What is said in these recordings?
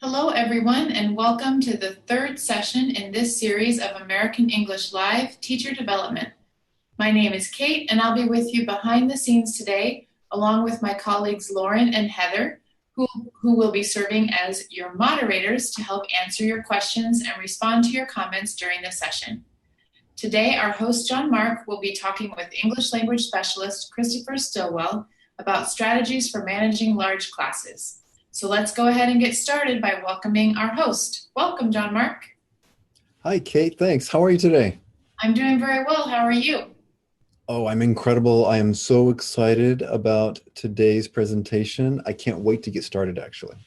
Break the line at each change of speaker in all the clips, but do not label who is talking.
Hello, everyone, and welcome to the third session in this series of American English Live Teacher Development. My name is Kate, and I'll be with you behind the scenes today, along with my colleagues Lauren and Heather, who will be serving as your moderators to help answer your questions and respond to your comments during the session. Today, our host, John Mark, will be talking with English language specialist Christopher Stillwell about strategies for managing large classes. So let's go ahead and get started by welcoming our host. Welcome, John Mark.
Hi, Kate. Thanks. How are you today?
I'm doing very well. How are you?
Oh, I'm incredible. I am so excited about today's presentation. I can't wait to get started, actually.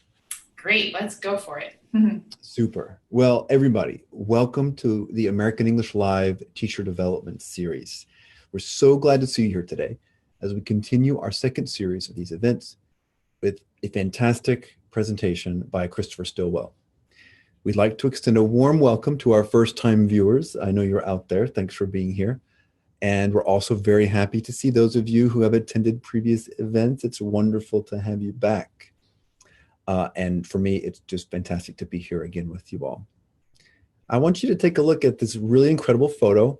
Great. Let's go for it.
Super. Well, everybody, welcome to the American English Live Teacher Development Series. We're so glad to see you here today as we continue our second series of these events with a fantastic presentation by Christopher Stillwell. We'd like to extend a warm welcome to our first-time viewers. I know you're out there. Thanks for being here. And we're also very happy to see those of you who have attended previous events. It's wonderful to have you back. And for me, it's just fantastic to be here again with you all. I want you to take a look at this really incredible photo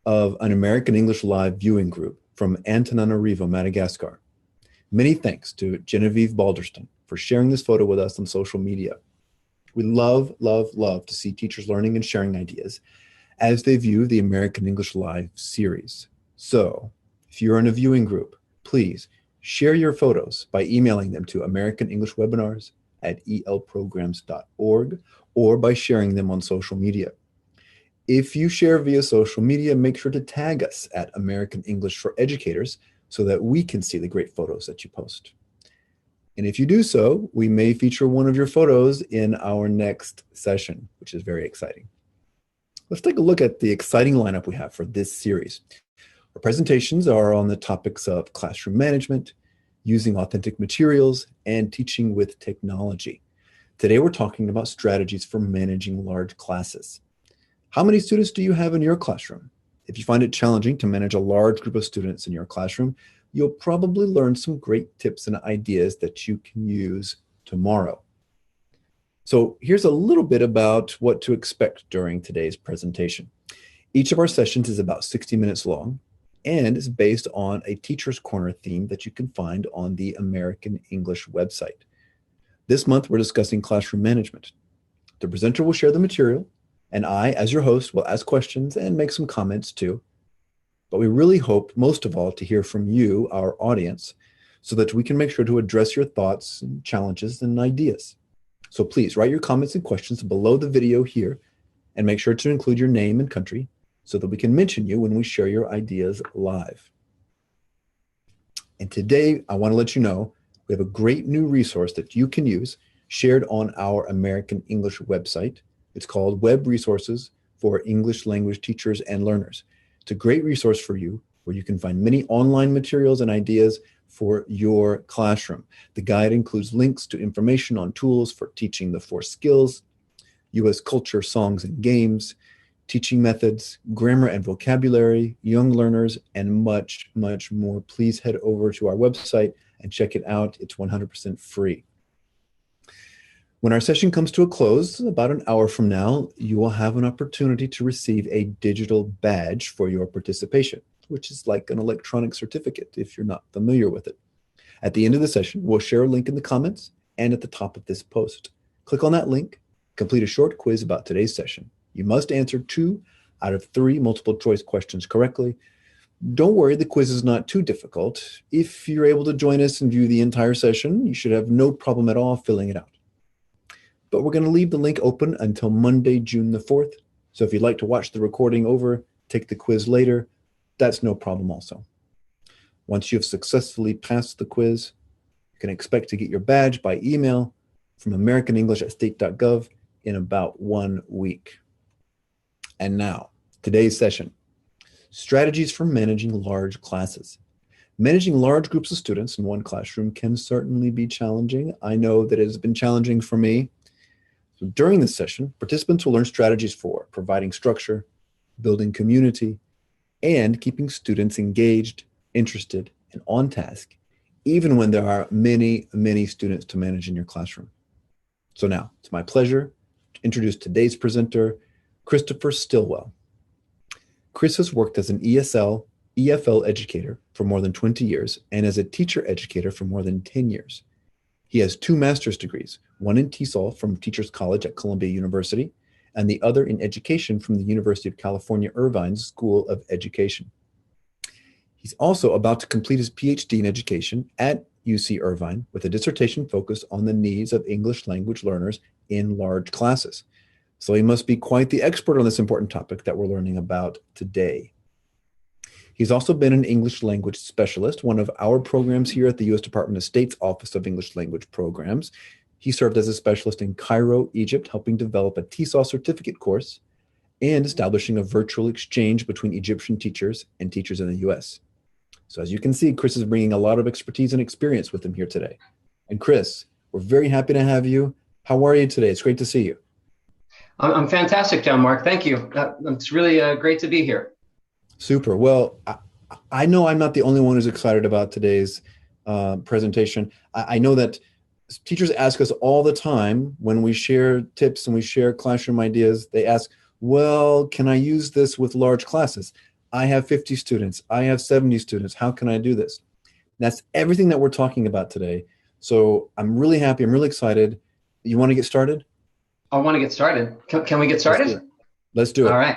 of an American English Live viewing group from Antananarivo, Madagascar. Many thanks to Genevieve Balderston for sharing this photo with us on social media. We love, love, love to see teachers learning and sharing ideas as they view the American English Live series. So if you're in a viewing group, please share your photos by emailing them to americanenglishwebinars@elprograms.org or by sharing them on social media. If you share via social media, make sure to tag us at American English for Educators so that we can see the great photos that you post. And if you do so, we may feature one of your photos in our next session, which is very exciting. Let's take a look at the exciting lineup we have for this series. Our presentations are on the topics of classroom management, using authentic materials, and teaching with technology. Today, we're talking about strategies for managing large classes. How many students do you have in your classroom? If you find it challenging to manage a large group of students in your classroom, you'll probably learn some great tips and ideas that you can use tomorrow. So here's a little bit about what to expect during today's presentation. Each of our sessions is about 60 minutes long and is based on a Teacher's Corner theme that you can find on the American English website. This month, we're discussing classroom management. The presenter will share the material, and I, as your host, will ask questions and make some comments too. But we really hope, most of all, to hear from you, our audience, so that we can make sure to address your thoughts and challenges and ideas. So please write your comments and questions below the video here, and make sure to include your name and country so that we can mention you when we share your ideas live. And today, I want to let you know we have a great new resource that you can use shared on our American English website. It's called Web Resources for English Language Teachers and Learners. It's a great resource for you where you can find many online materials and ideas for your classroom. The guide includes links to information on tools for teaching the 4 skills, U.S. culture, songs and games, teaching methods, grammar and vocabulary, young learners, and much, much more. Please head over to our website and check it out. It's 100% free. When our session comes to a close, about an hour from now, you will have an opportunity to receive a digital badge for your participation, which is like an electronic certificate if you're not familiar with it. At the end of the session, we'll share a link in the comments and at the top of this post. Click on that link, complete a short quiz about today's session. You must answer 2 out of 3 multiple choice questions correctly. Don't worry, the quiz is not too difficult. If you're able to join us and view the entire session, you should have no problem at all filling it out. But we're going to leave the link open until Monday, June the 4th. So if you'd like to watch the recording over, take the quiz later, that's no problem also. Once you've successfully passed the quiz, you can expect to get your badge by email from americanenglish@state.gov in about 1 week. And now, today's session, strategies for managing large classes. Managing large groups of students in one classroom can certainly be challenging. I know that it has been challenging for me. So during this session, participants will learn strategies for providing structure, building community, and keeping students engaged, interested, and on task, even when there are many, many students to manage in your classroom. So now it's my pleasure to introduce today's presenter, Christopher Stillwell. Chris has worked as an EFL educator for more than 20 years and as a teacher educator for more than 10 years. He has 2 master's degrees, one in TESOL from Teachers College at Columbia University, and the other in education from the University of California, Irvine's School of Education. He's also about to complete his PhD in education at UC Irvine with a dissertation focused on the needs of English language learners in large classes. So he must be quite the expert on this important topic that we're learning about today. He's also been an English language specialist, one of our programs here at the U.S. Department of State's Office of English Language Programs. He served as a specialist in Cairo, Egypt, helping develop a TESOL certificate course and establishing a virtual exchange between Egyptian teachers and teachers in the U.S. So as you can see, Chris is bringing a lot of expertise and experience with him here today. And Chris, we're very happy to have you. How are you today? It's great to see you.
I'm fantastic, John Mark. Thank you. It's really great to be here.
Super. Well, I know I'm not the only one who's excited about today's presentation. I know that teachers ask us all the time when we share tips and we share classroom ideas, they ask, well, can I use this with large classes? I have 50 students. I have 70 students. How can I do this? That's everything that we're talking about today. So I'm really happy. I'm really excited. You want to get started?
I want to get started. Can we get started?
Let's do it.
All right.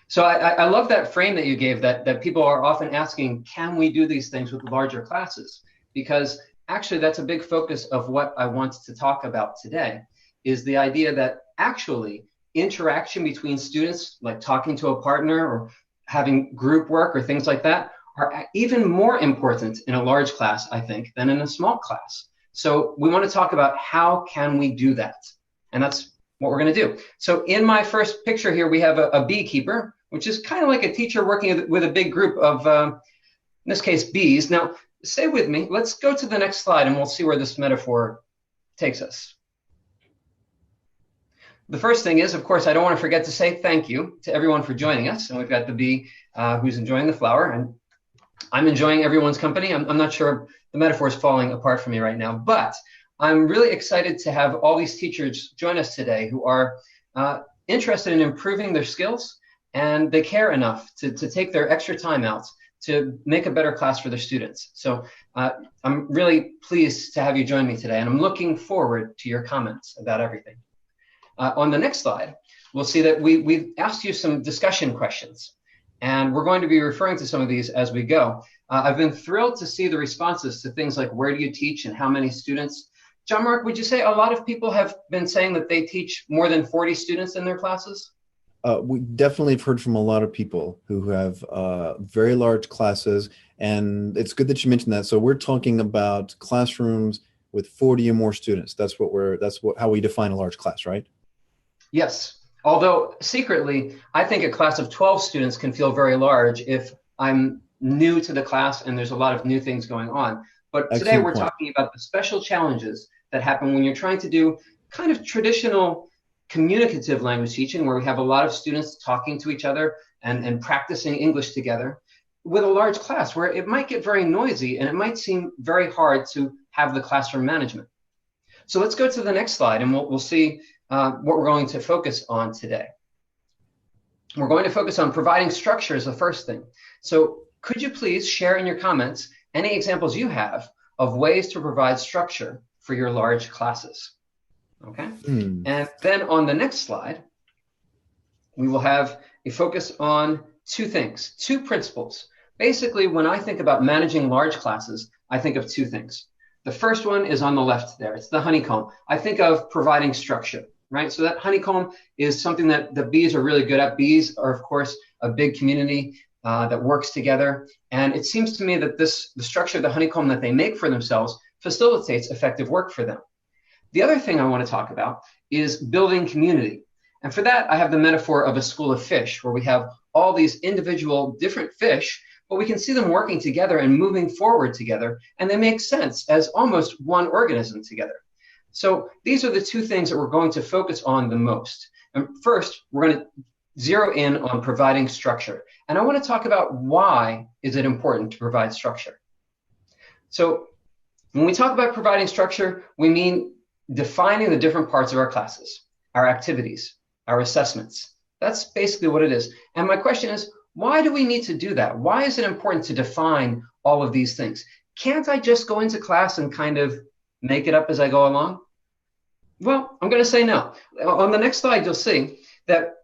So I love that frame that you gave, that people are often asking, can we do these things with larger classes? Because actually that's a big focus of what I want to talk about today, is the idea that actually interaction between students, like talking to a partner or having group work or things like that, are even more important in a large class, I think, than in a small class. So we want to talk about how can we do that? And that's what we're going to do. So in my first picture here, we have a beekeeper, which is kind of like a teacher working with a big group of, in this case, bees. Now, stay with me. Let's go to the next slide and we'll see where this metaphor takes us. The first thing is, of course, I don't want to forget to say thank you to everyone for joining us. And we've got the bee who's enjoying the flower, and I'm enjoying everyone's company. I'm not sure the metaphor is falling apart for me right now, but I'm really excited to have all these teachers join us today who are interested in improving their skills, and they care enough to take their extra time out to make a better class for their students. So I'm really pleased to have you join me today, and I'm looking forward to your comments about everything. On the next slide, we'll see that we've asked you some discussion questions, and we're going to be referring to some of these as we go. I've been thrilled to see the responses to things like where do you teach and how many students. John Mark, would you say a lot of people have been saying that they teach more than 40 students in their classes?
We definitely have heard from a lot of people who have very large classes, and it's good that you mentioned that. So we're talking about classrooms with 40 or more students. That's how we define a large class, right?
Yes. Although secretly, I think a class of 12 students can feel very large if I'm new to the class and there's a lot of new things going on. But today we're talking about the special challenges that happen when you're trying to do kind of traditional communicative language teaching, where we have a lot of students talking to each other and practicing English together, with a large class where it might get very noisy and it might seem very hard to have the classroom management. So let's go to the next slide and we'll see what we're going to focus on today. We're going to focus on providing structure as the first thing. So could you please share in your comments any examples you have of ways to provide structure for your large classes? Okay. And then on the next slide, we will have a focus on two things, two principles. Basically, when I think about managing large classes, I think of two things. The first one is on the left there. It's the honeycomb. I think of providing structure, right? So that honeycomb is something that the bees are really good at. Bees are, of course, a big community that works together. And it seems to me that the structure of the honeycomb that they make for themselves facilitates effective work for them. The other thing I want to talk about is building community. And for that, I have the metaphor of a school of fish, where we have all these individual different fish, but we can see them working together and moving forward together, and they make sense as almost one organism together. So these are the two things that we're going to focus on the most. And first, we're going to zero in on providing structure. And I want to talk about why is it important to provide structure. So when we talk about providing structure, we mean defining the different parts of our classes, our activities, our assessments. That's basically what it is. And my question is, why do we need to do that? Why is it important to define all of these things? Can't I just go into class and kind of make it up as I go along? Well, I'm going to say no. On the next slide, you'll see that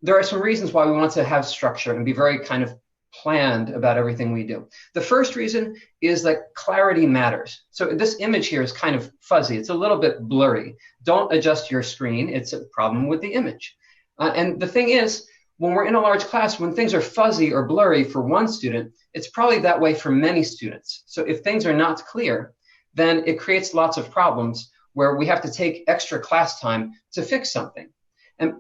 there are some reasons why we want to have structure and be very kind of planned about everything we do. The first reason is that clarity matters. So this image here is kind of fuzzy. It's a little bit blurry. Don't adjust your screen. It's a problem with the image. And the thing is, when we're in a large class, when things are fuzzy or blurry for one student, it's probably that way for many students. So if things are not clear, then it creates lots of problems where we have to take extra class time to fix something.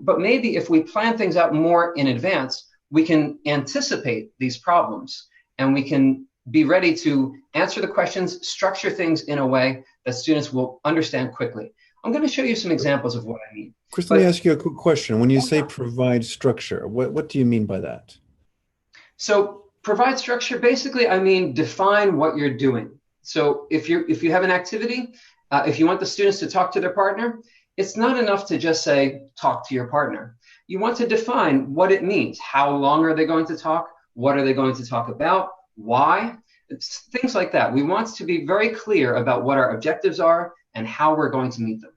But maybe if we plan things out more in advance, we can anticipate these problems and we can be ready to answer the questions, structure things in a way that students will understand quickly. I'm going to show you some examples of what I mean.
Chris, let me ask you a quick question. When you say provide structure, what do you mean by that?
So provide structure, basically, I mean define what you're doing. So if you have an activity, if you want the students to talk to their partner, it's not enough to just say, talk to your partner. You want to define what it means. How long are they going to talk? What are they going to talk about? Why? It's things like that. We want to be very clear about what our objectives are and how we're going to meet them.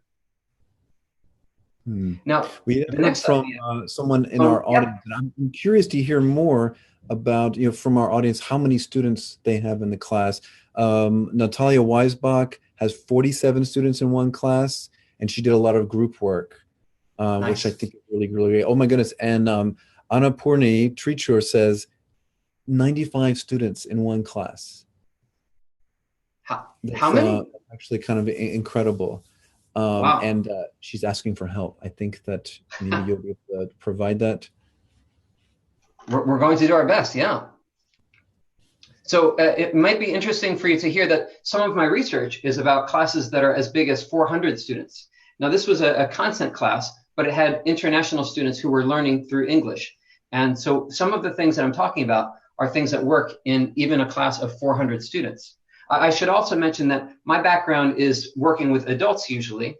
Now,
we heard from someone in our audience, and I'm curious to hear more about, from our audience, how many students they have in the class. Natalia Weisbach has 47 students in one class, and she did a lot of group work, nice. Which I think is really, really great. Oh my goodness. And Anna Purni Trichur says 95 students in one class.
How many?
Actually kind of incredible.
Wow.
And she's asking for help. I think that maybe you'll be able to provide that.
We're going to do our best, yeah. So it might be interesting for you to hear that some of my research is about classes that are as big as 400 students. Now, this was a content class, but it had international students who were learning through English. And so some of the things that I'm talking about are things that work in even a class of 400 students. I should also mention that my background is working with adults usually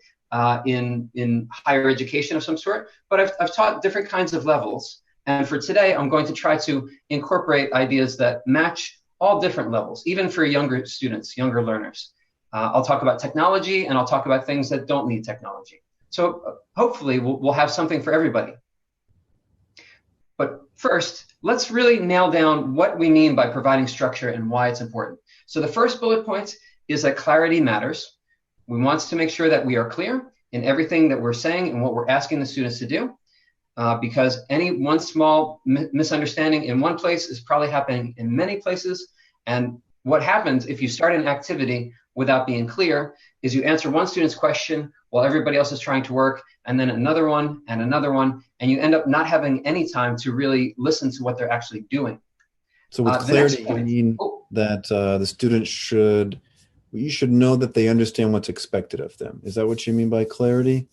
in higher education of some sort, but I've taught different kinds of levels. And for today, I'm going to try to incorporate ideas that match all different levels, even for younger students, younger learners. I'll talk about technology and I'll talk about things that don't need technology. So hopefully we'll have something for everybody. But first, let's really nail down what we mean by providing structure and why it's important. So the first bullet point is that clarity matters. We want to make sure that we are clear in everything that we're saying and what we're asking the students to do, because any one small misunderstanding in one place is probably happening in many places. And what happens if you start an activity without being clear is you answer one student's question while everybody else is trying to work, and then another one, and you end up not having any time to really listen to what they're actually doing.
So with clarity, you mean that the student you should know that they understand what's expected of them. Is that what you mean by clarity?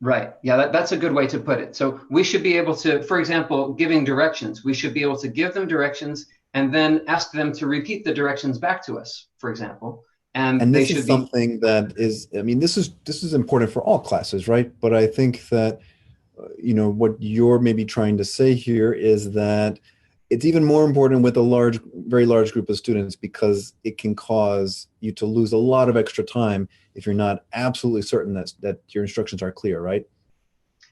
Right. Yeah, that's a good way to put it. So we should be able to, for example, giving directions, we should be able to give them directions and then ask them to repeat the directions back to us, for example.
And this is something that is, I mean, this is important for all classes, right? But I think that, what you're maybe trying to say here is that it's even more important with a very large group of students, because it can cause you to lose a lot of extra time if you're not absolutely certain that your instructions are clear, right?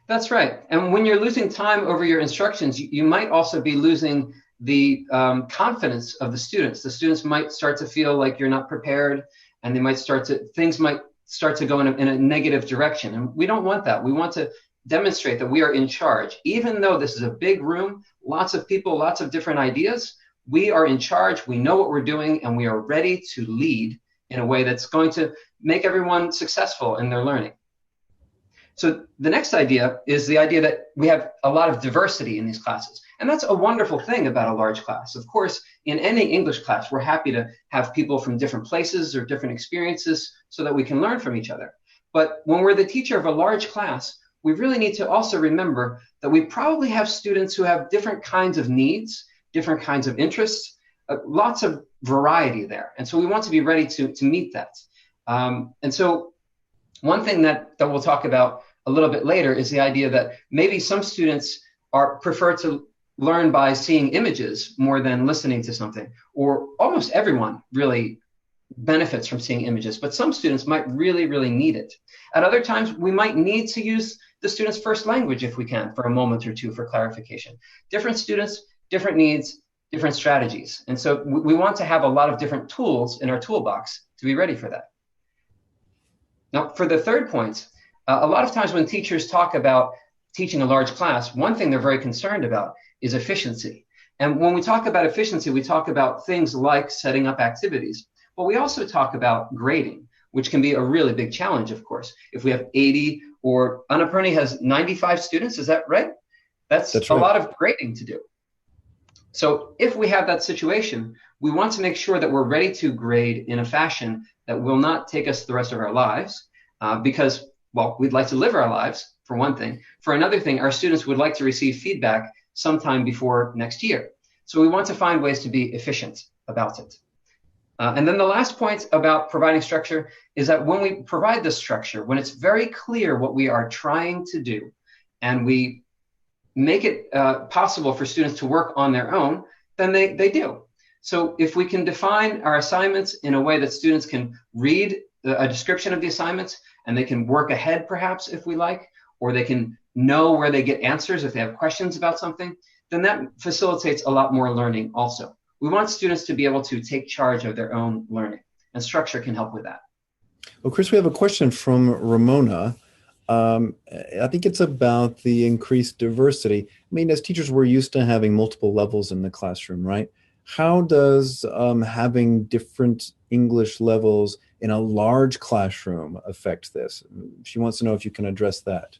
That's right. And when you're losing time over your instructions, you might also be losing the confidence of the students. The students might start to feel like you're not prepared, and things might start to go in a negative direction. And we don't want that. We want to demonstrate that we are in charge. Even though this is a big room, lots of people, lots of different ideas, we are in charge, we know what we're doing, and we are ready to lead in a way that's going to make everyone successful in their learning. So the next idea is the idea that we have a lot of diversity in these classes. And that's a wonderful thing about a large class. Of course, in any English class, we're happy to have people from different places or different experiences so that we can learn from each other. But when we're the teacher of a large class, we really need to also remember that we probably have students who have different kinds of needs, different kinds of interests, lots of variety there. And so we want to be ready to meet that. And so One thing that we'll talk about a little bit later is the idea that maybe some students prefer to learn by seeing images more than listening to something, or almost everyone really benefits from seeing images, but some students might really, really need it. At other times, we might need to use the student's first language if we can for a moment or two for clarification. Different students, different needs, different strategies. And so we want to have a lot of different tools in our toolbox to be ready for that. Now, for the third point, a lot of times when teachers talk about teaching a large class, one thing they're very concerned about is efficiency. And when we talk about efficiency, we talk about things like setting up activities, but we also talk about grading, which can be a really big challenge, of course. If we have 80 or Annapurni has 95 students, is that right? That's right. A lot of grading to do. So if we have that situation, we want to make sure that we're ready to grade in a fashion that will not take us the rest of our lives, because, well, we'd like to live our lives, for one thing. For another thing, our students would like to receive feedback sometime before next year. So we want to find ways to be efficient about it. And then the last point about providing structure is that when we provide this structure, when it's very clear what we are trying to do, and we make it possible for students to work on their own, then they do. So if we can define our assignments in a way that students can read a description of the assignments, and they can work ahead perhaps if we like, or they can know where they get answers if they have questions about something, then that facilitates a lot more learning also. We want students to be able to take charge of their own learning, and structure can help with that.
Well, Chris, we have a question from Ramona. I think it's about the increased diversity. I mean, as teachers, we're used to having multiple levels in the classroom, right? How does having different English levels in a large classroom affect this? She wants to know if you can address that.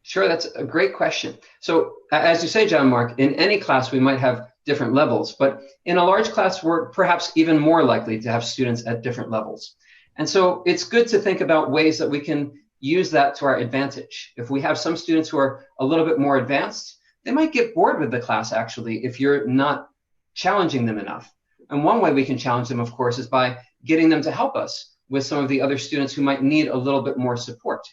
Sure, that's a great question. So as you say, John Mark, in any class we might have different levels, but in a large class we're perhaps even more likely to have students at different levels. And so it's good to think about ways that we can use that to our advantage. If we have some students who are a little bit more advanced, they might get bored with the class actually if you're not challenging them enough. And one way we can challenge them, of course, is by getting them to help us with some of the other students who might need a little bit more support.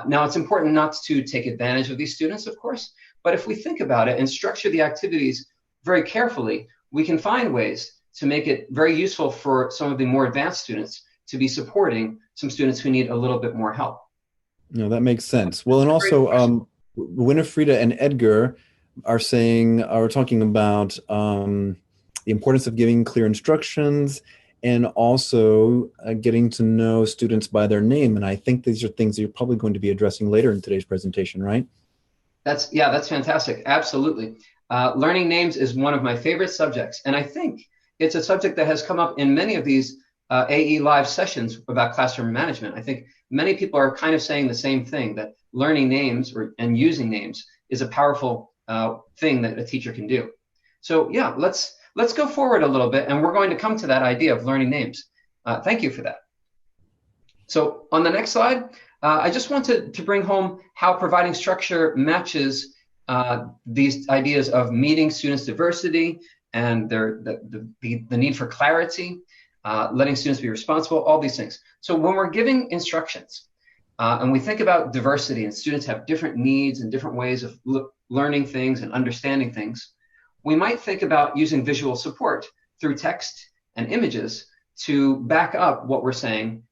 Now, it's important not to take advantage of these students, of course, but if we think about it and structure the activities very carefully, we can find ways to make it very useful for some of the more advanced students to be supporting some students who need a little bit more help.
No, that makes sense. Well, and also Winifreda and Edgar are talking about the importance of giving clear instructions and also getting to know students by their name. And I think these are things that you're probably going to be addressing later in today's presentation, right?
That's fantastic. Absolutely. Learning names is one of my favorite subjects. And I think it's a subject that has come up in many of these AE Live sessions about classroom management. I think many people are kind of saying the same thing, that learning names and using names is a powerful thing that a teacher can do. So yeah, let's go forward a little bit, and we're going to come to that idea of learning names. Thank you for that. So on the next slide, I just want to bring home how providing structure matches these ideas of meeting students' diversity and the need for clarity, letting students be responsible, all these things. So when we're giving instructions and we think about diversity and students have different needs and different ways of learning things and understanding things, we might think about using visual support through text and images to back up what we're saying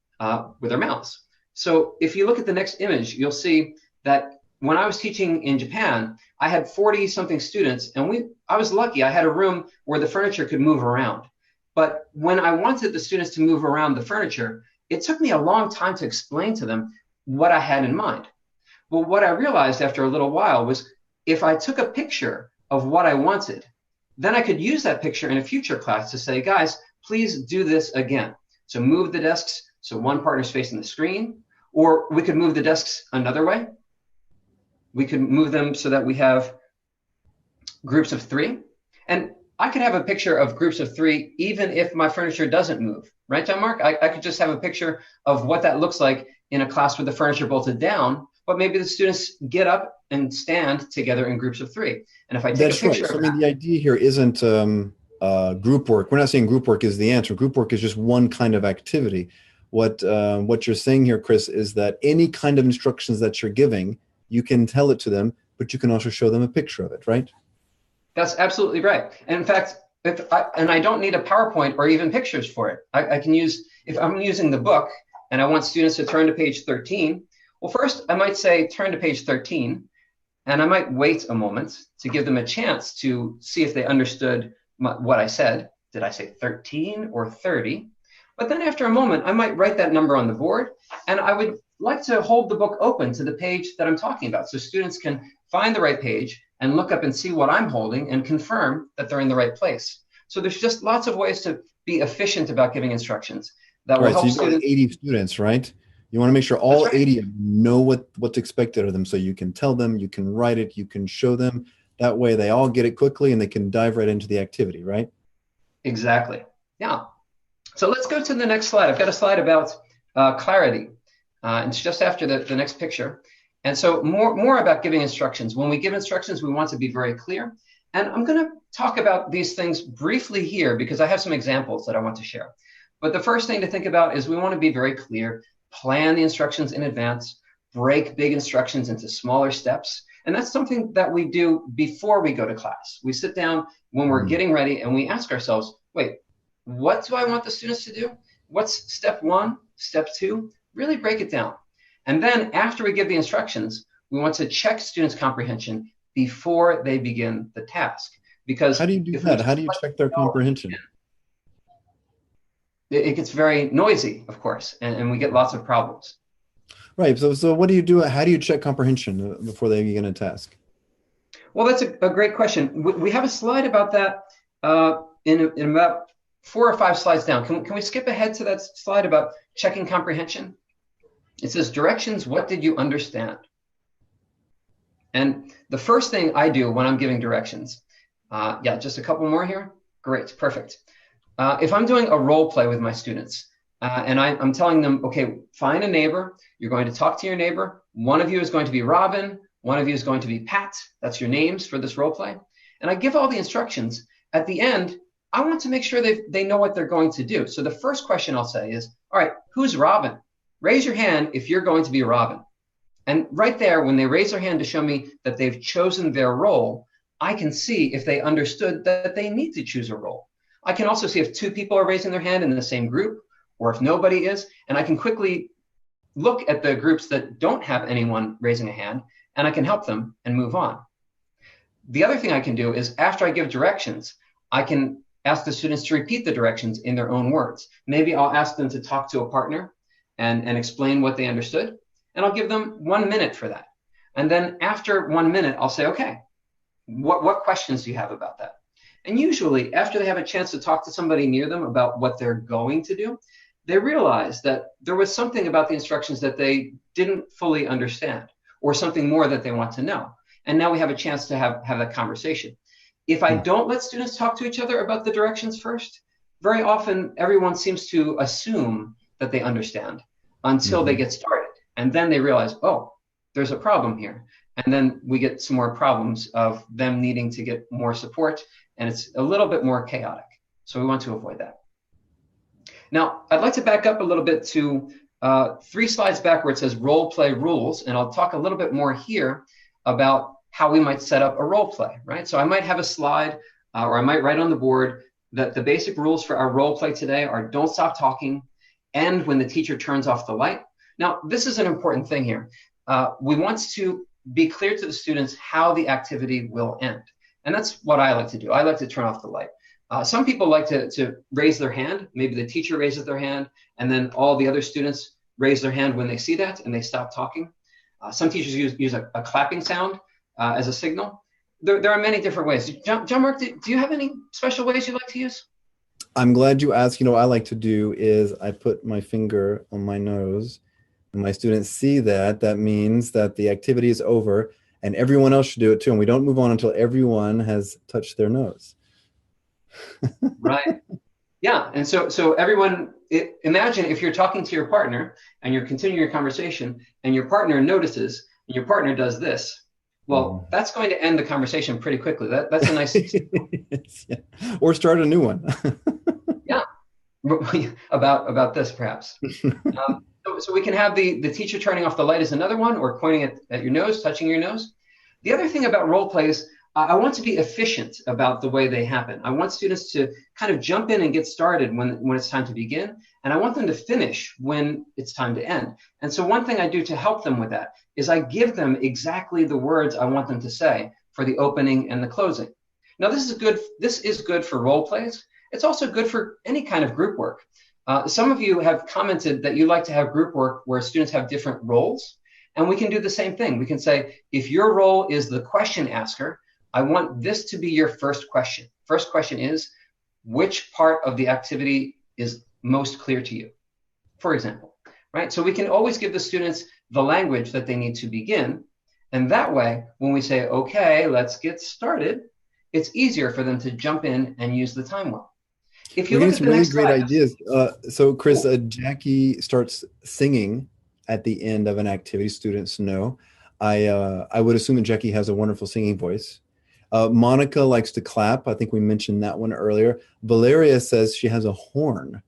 with our mouths. So if you look at the next image, you'll see that when I was teaching in Japan, I had 40-something students, and I was lucky. I had a room where the furniture could move around. But when I wanted the students to move around the furniture, it took me a long time to explain to them what I had in mind. Well, what I realized after a little while was if I took a picture of what I wanted, then I could use that picture in a future class to say, guys, please do this again. So move the desks so one partner's facing the screen, or we could move the desks another way. We could move them so that we have groups of 3. And I could have a picture of groups of 3 even if my furniture doesn't move, right, John Mark? I could just have a picture of what that looks like in a class with the furniture bolted down, but maybe the students get up and stand together in groups of 3. And if I take a picture
of that, the idea here isn't group work. We're not saying group work is the answer. Group work is just one kind of activity. what you're saying here, Chris, is that any kind of instructions that you're giving, you can tell it to them, but you can also show them a picture of it, right?
That's absolutely right. And in fact, I don't need a PowerPoint or even pictures for it. I can use, if I'm using the book and I want students to turn to page 13, well, first I might say turn to page 13, and I might wait a moment to give them a chance to see if they understood what I said. Did I say 13 or 30? But then after a moment, I might write that number on the board, and I would like to hold the book open to the page that I'm talking about so students can find the right page and look up and see what I'm holding and confirm that they're in the right place. So there's just lots of ways to be efficient about giving instructions that will help
students. So you've got 80 students, right? You want to make sure all 80 of them know what's expected of them, so you can tell them, you can write it, you can show them. That way they all get it quickly and they can dive right into the activity, right?
Exactly. Yeah. So let's go to the next slide. I've got a slide about clarity. It's just after the next picture. And so more about giving instructions. When we give instructions, we want to be very clear. And I'm going to talk about these things briefly here because I have some examples that I want to share. But the first thing to think about is we want to be very clear, plan the instructions in advance, break big instructions into smaller steps. And that's something that we do before we go to class. We sit down when we're getting ready and we ask ourselves, wait, what do I want the students to do? What's step 1, step 2? Really break it down. And then after we give the instructions, we want to check students' comprehension before they begin the task. Because
how do you do that? How do you check their comprehension?
It gets very noisy, of course, and we get lots of problems.
Right. So what do you do? How do you check comprehension before they begin a task?
Well, that's a great question. We have a slide about that in about 4 or 5 slides down. Can we skip ahead to that slide about checking comprehension? It says directions, what did you understand? And the first thing I do when I'm giving directions, just a couple more here. Great, perfect. If I'm doing a role play with my students and I'm telling them, okay, find a neighbor, you're going to talk to your neighbor. One of you is going to be Robin, one of you is going to be Pat. That's your names for this role play. And I give all the instructions. At the end, I want to make sure they know what they're going to do. So the first question I'll say is, all right, who's Robin? Raise your hand if you're going to be Robin. And right there, when they raise their hand to show me that they've chosen their role, I can see if they understood that they need to choose a role. I can also see if 2 people are raising their hand in the same group, or if nobody is, and I can quickly look at the groups that don't have anyone raising a hand, and I can help them and move on. The other thing I can do is after I give directions, I can ask the students to repeat the directions in their own words. Maybe I'll ask them to talk to a partner and explain what they understood, and I'll give them 1 minute for that. And then after 1 minute, I'll say, okay, what questions do you have about that? And usually after they have a chance to talk to somebody near them about what they're going to do, they realize that there was something about the instructions that they didn't fully understand or something more that they want to know. And now we have a chance to have that conversation. If I don't let students talk to each other about the directions first, very often everyone seems to assume that they understand until they get started. And then they realize, oh, there's a problem here. And then we get some more problems of them needing to get more support. And it's a little bit more chaotic. So we want to avoid that. Now, I'd like to back up a little bit to 3 slides back where it says role play rules. And I'll talk a little bit more here about how we might set up a role play, right? So I might have a slide or I might write on the board that the basic rules for our role play today are don't stop talking, end when the teacher turns off the light. Now, this is an important thing here. We want to be clear to the students how the activity will end. And that's what I like to do. I like to turn off the light. Some people like to raise their hand. Maybe the teacher raises their hand, and then all the other students raise their hand when they see that, and they stop talking. Some teachers use a clapping sound as a signal. There are many different ways. John Mark, do you have any special ways you like to use?
I'm glad you asked. You know, what I like to do is I put my finger on my nose, and my students see that. That means that the activity is over, and everyone else should do it too. And we don't move on until everyone has touched their nose.
Right. Yeah. And so everyone, imagine if you're talking to your partner and you're continuing your conversation and your partner notices and your partner does this. Well, that's going to end the conversation pretty quickly. That's a nice.
Yeah. Or start a new one.
Yeah. about this perhaps. So we can have the teacher turning off the light is another one, or pointing at your nose, touching your nose. The other thing about role plays, I want to be efficient about the way they happen. I want students to kind of jump in and get started when it's time to begin, and I want them to finish when it's time to end. And so one thing I do to help them with that is I give them exactly the words I want them to say for the opening and the closing. Now this is good for role plays. It's also good for any kind of group work. Some of you have commented that you like to have group work where students have different roles, and we can do the same thing. We can say, if your role is the question asker, I want this to be your first question. First question is, which part of the activity is most clear to you, for example, right? So we can always give the students the language that they need to begin. And that way, when we say, okay, let's get started, it's easier for them to jump in and use the time well. If you
look
look
at some really great ideas. So Chris, Jackie starts singing at the end of an activity. Students know. I would assume that Jackie has a wonderful singing voice. Monica likes to clap. I think we mentioned that one earlier. Valeria says she has a horn.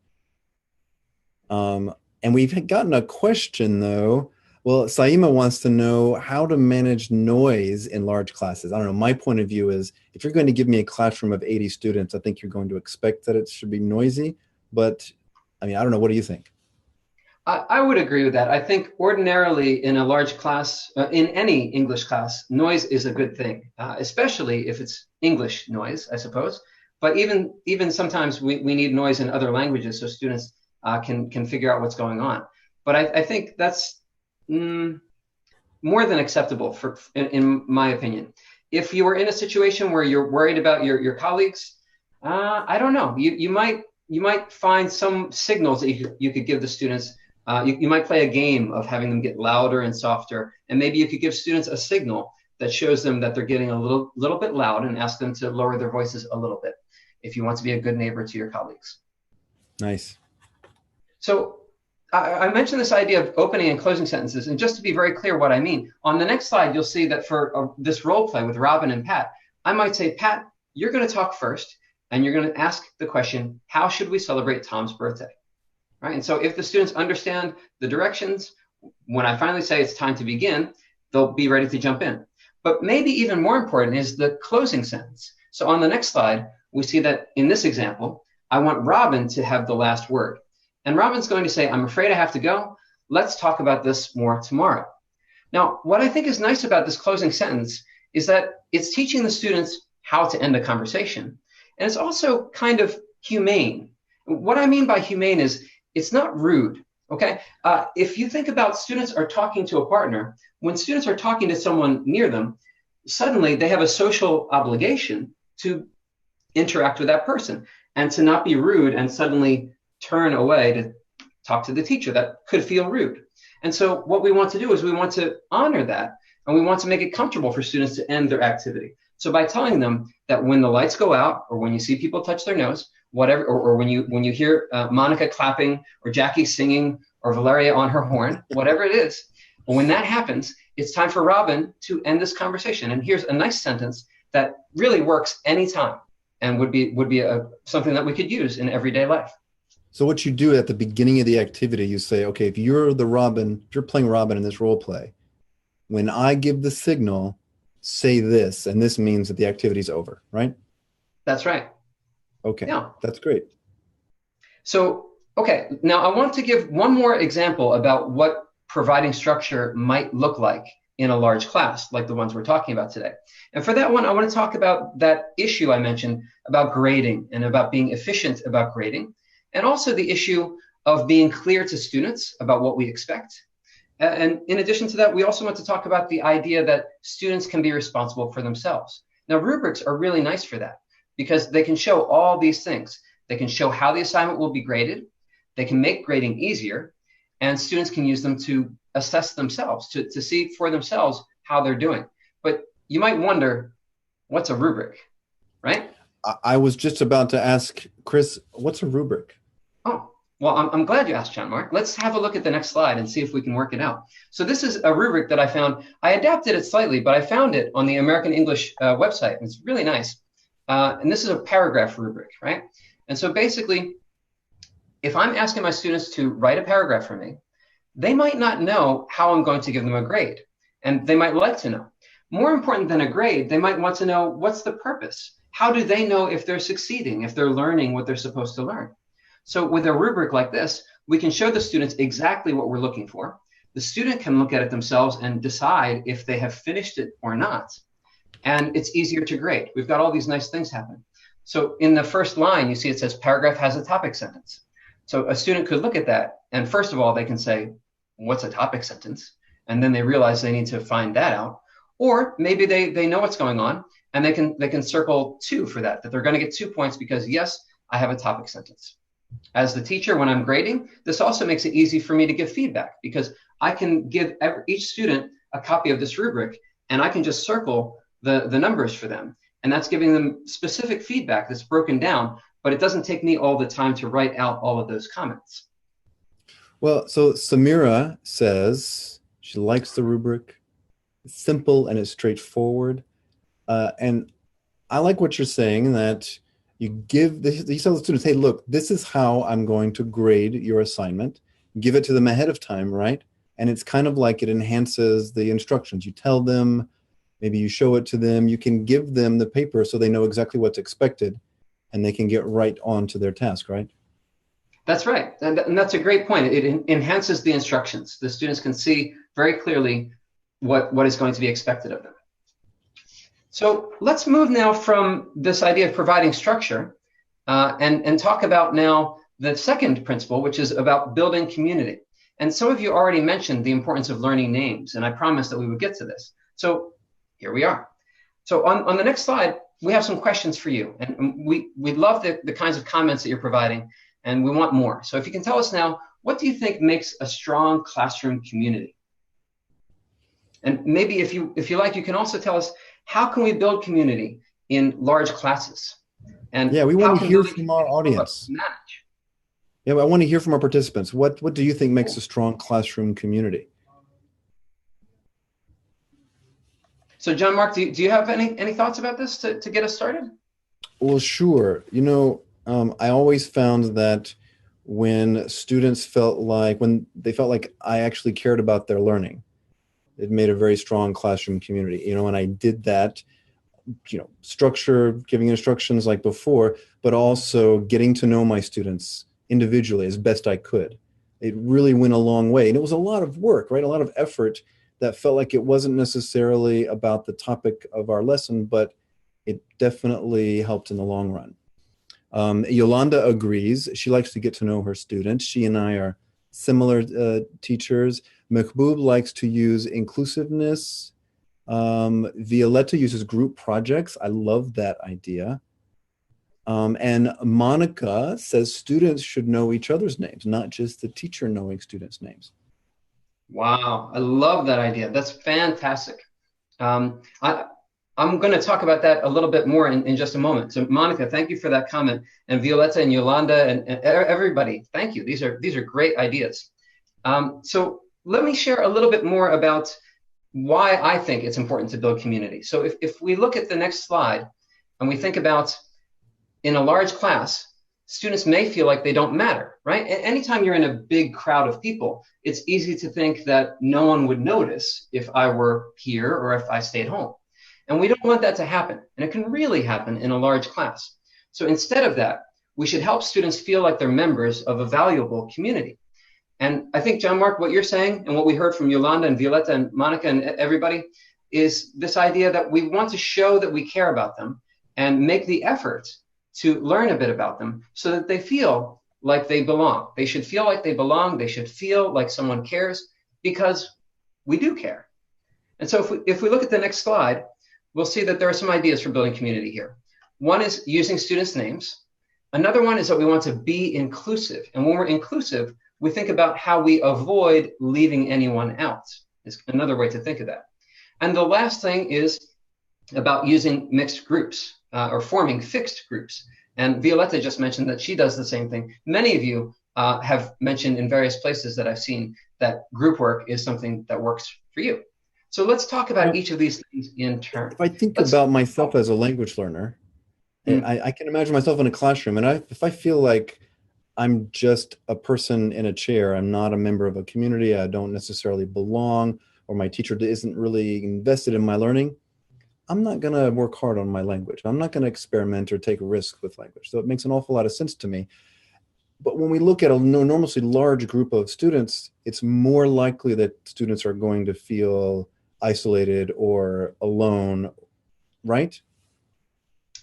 And we've gotten a question though. Well, Saima wants to know how to manage noise in large classes. I don't know. My point of view is if you're going to give me a classroom of 80 students, I think you're going to expect that it should be noisy. But I mean, I don't know. What do you think?
I would agree with that. I think ordinarily in a large class, in any English class, noise is a good thing, especially if it's English noise, I suppose. But even sometimes we need noise in other languages so students can figure out what's going on. But I think that's more than acceptable in my opinion. If you were in a situation where you're worried about your colleagues, I don't know. You might find some signals that you could give the students. You might play a game of having them get louder and softer, and maybe you could give students a signal that shows them that they're getting a little bit loud and ask them to lower their voices a little bit if you want to be a good neighbor to your colleagues.
Nice.
So I mentioned this idea of opening and closing sentences, and just to be very clear what I mean, on the next slide, you'll see that for this role play with Robin and Pat, I might say, Pat, you're going to talk first, and you're going to ask the question, how should we celebrate Tom's birthday? Right? And so if the students understand the directions, when I finally say it's time to begin, they'll be ready to jump in. But maybe even more important is the closing sentence. So on the next slide, we see that in this example, I want Robin to have the last word. And Robin's going to say, I'm afraid I have to go. Let's talk about this more tomorrow. Now, what I think is nice about this closing sentence is that it's teaching the students how to end a conversation. And it's also kind of humane. What I mean by humane is it's not rude, okay? If you think about students are talking to a partner, when students are talking to someone near them, suddenly they have a social obligation to interact with that person and to not be rude and suddenly turn away to talk to the teacher. That could feel rude. And so what we want to do is we want to honor that, and we want to make it comfortable for students to end their activity. So by telling them that when the lights go out, or when you see people touch their nose, whatever, or when you hear Monica clapping, or Jackie singing, or Valeria on her horn, whatever it is, when that happens, it's time for Robin to end this conversation. And here's a nice sentence that really works anytime and would be something that we could use in everyday life.
So what you do at the beginning of the activity, you say, okay, if you're playing Robin in this role play, when I give the signal, say this, and this means that the activity's over, right?
That's right.
Okay,
yeah.
That's great.
So, okay, now I want to give one more example about what providing structure might look like in a large class, like the ones we're talking about today. And for that one, I want to talk about that issue I mentioned about grading and about being efficient about grading, and also the issue of being clear to students about what we expect. And in addition to that, we also want to talk about the idea that students can be responsible for themselves. Now, rubrics are really nice for that because they can show all these things. They can show how the assignment will be graded. They can make grading easier, and students can use them to assess themselves, to see for themselves how they're doing. But you might wonder, what's a rubric, right?
I was just about to ask, Chris, what's a rubric?
Oh, well, I'm glad you asked, John Mark. Let's have a look at the next slide and see if we can work it out. So this is a rubric that I found. I adapted it slightly, but I found it on the American English website. It's really nice. And this is a paragraph rubric, right? And so basically, if I'm asking my students to write a paragraph for me, they might not know how I'm going to give them a grade, and they might like to know. More important than a grade, they might want to know what's the purpose. How do they know if they're succeeding, if they're learning what they're supposed to learn? So with a rubric like this, we can show the students exactly what we're looking for. The student can look at it themselves and decide if they have finished it or not. And it's easier to grade. We've got all these nice things happen. So in the first line, you see it says paragraph has a topic sentence. So a student could look at that, and first of all, they can say, what's a topic sentence? And then they realize they need to find that out. Or maybe they know what's going on, and they can circle 2 for that they're going to get 2 points because, yes, I have a topic sentence. As the teacher, when I'm grading, this also makes it easy for me to give feedback because I can give each student a copy of this rubric, and I can just circle the numbers for them. And that's giving them specific feedback that's broken down, but it doesn't take me all the time to write out all of those comments.
Well, so Samira says she likes the rubric. It's simple and it's straightforward. And I like what you're saying, that you tell the students, hey, look, this is how I'm going to grade your assignment. Give it to them ahead of time, right? And it's kind of like it enhances the instructions. You tell them, maybe you show it to them, you can give them the paper so they know exactly what's expected and they can get right on to their task, right?
That's right. And that's a great point. It enhances the instructions. The students can see very clearly what is going to be expected of them. So let's move now from this idea of providing structure and talk about now the second principle, which is about building community. And some of you already mentioned the importance of learning names, and I promised that we would get to this. So here we are. So on the next slide, we have some questions for you. And we love the kinds of comments that you're providing, and we want more. So if you can tell us now, what do you think makes a strong classroom community? And maybe if you like, you can also tell us, how can we build community in large classes? And
yeah, we want to hear from our audience.
Manage?
Yeah, I want to hear from our participants. What do you think makes a strong classroom community?
So John Mark, do you have any thoughts about this to get us started?
Well, sure. You know, I always found that when students felt like I actually cared about their learning, it made a very strong classroom community. You know, and I did that, you know, structure, giving instructions like before, but also getting to know my students individually as best I could. It really went a long way. And it was a lot of work, right? A lot of effort that felt like it wasn't necessarily about the topic of our lesson, but it definitely helped in the long run. Yolanda agrees. She likes to get to know her students. She and I are similar teachers. Mehboob likes to use inclusiveness. Violetta uses group projects. I love that idea. And Monica says students should know each other's names, not just the teacher knowing students' names.
Wow, I love that idea. That's fantastic. I'm going to talk about that a little bit more in just a moment. So Monica, thank you for that comment. And Violetta and Yolanda and everybody, thank you. These are great ideas. So let me share a little bit more about why I think it's important to build community. So if we look at the next slide and we think about in a large class, students may feel like they don't matter, right? Anytime you're in a big crowd of people, it's easy to think that no one would notice if I were here or if I stayed home. And we don't want that to happen. And it can really happen in a large class. So instead of that, we should help students feel like they're members of a valuable community. And I think, John Mark, what you're saying and what we heard from Yolanda and Violetta and Monica and everybody is this idea that we want to show that we care about them and make the effort to learn a bit about them so that they feel like they belong. They should feel like they belong. They should feel like someone cares because we do care. And so if we look at the next slide, we'll see that there are some ideas for building community here. One is using students' names. Another one is that we want to be inclusive. And when we're inclusive, we think about how we avoid leaving anyone out. Is another way to think of that. And the last thing is about using mixed groups or forming fixed groups. And Violetta just mentioned that she does the same thing. Many of you have mentioned in various places that I've seen that group work is something that works for you. So let's talk about each of these things in turn.
If I think about myself as a language learner, I can imagine myself in a classroom, and if I feel like I'm just a person in a chair. I'm not a member of a community. I don't necessarily belong, or my teacher isn't really invested in my learning. I'm not going to work hard on my language. I'm not going to experiment or take risks with language. So it makes an awful lot of sense to me. But when we look at an enormously large group of students, it's more likely that students are going to feel isolated or alone, right?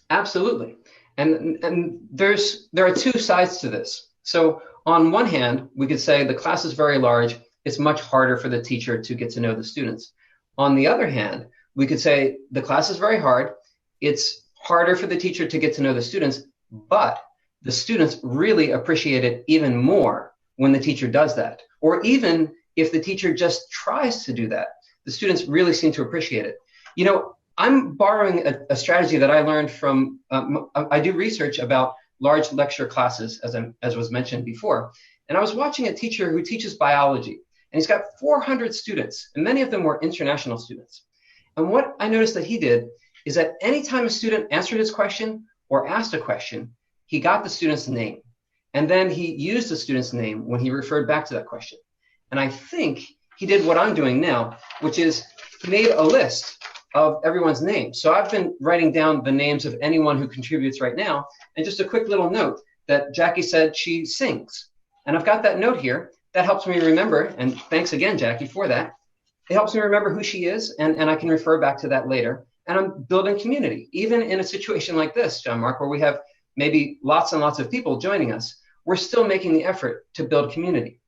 Absolutely. And there are two sides to this. So on one hand, we could say the class is very large. It's much harder for the teacher to get to know the students. On the other hand, we could say the class is very hard. It's harder for the teacher to get to know the students, but the students really appreciate it even more when the teacher does that. Or even if the teacher just tries to do that, the students really seem to appreciate it. You know, I'm borrowing a strategy that I learned from, I do research about large lecture classes, as was mentioned before. And I was watching a teacher who teaches biology, and he's got 400 students, and many of them were international students. And what I noticed that he did is that anytime a student answered his question or asked a question, he got the student's name. And then he used the student's name when he referred back to that question. And I think he did what I'm doing now, which is he made a list of everyone's names. So I've been writing down the names of anyone who contributes right now. And just a quick little note that Jackie said she sings. And I've got that note here. That helps me remember. And thanks again, Jackie, for that. It helps me remember who she is, and I can refer back to that later. And I'm building community. Even in a situation like this, John Mark, where we have maybe lots and lots of people joining us, we're still making the effort to build community.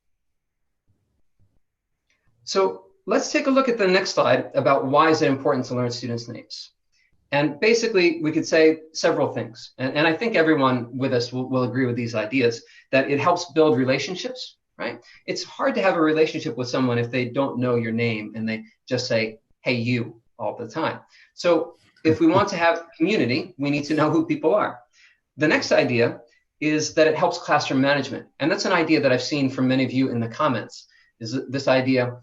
So let's take a look at the next slide about why is it important to learn students' names. And basically, we could say several things. And I think everyone with us will agree with these ideas, that it helps build relationships, right? It's hard to have a relationship with someone if they don't know your name and they just say, hey, you, all the time. So if we want to have community, we need to know who people are. The next idea is that it helps classroom management. And that's an idea that I've seen from many of you in the comments, is this idea.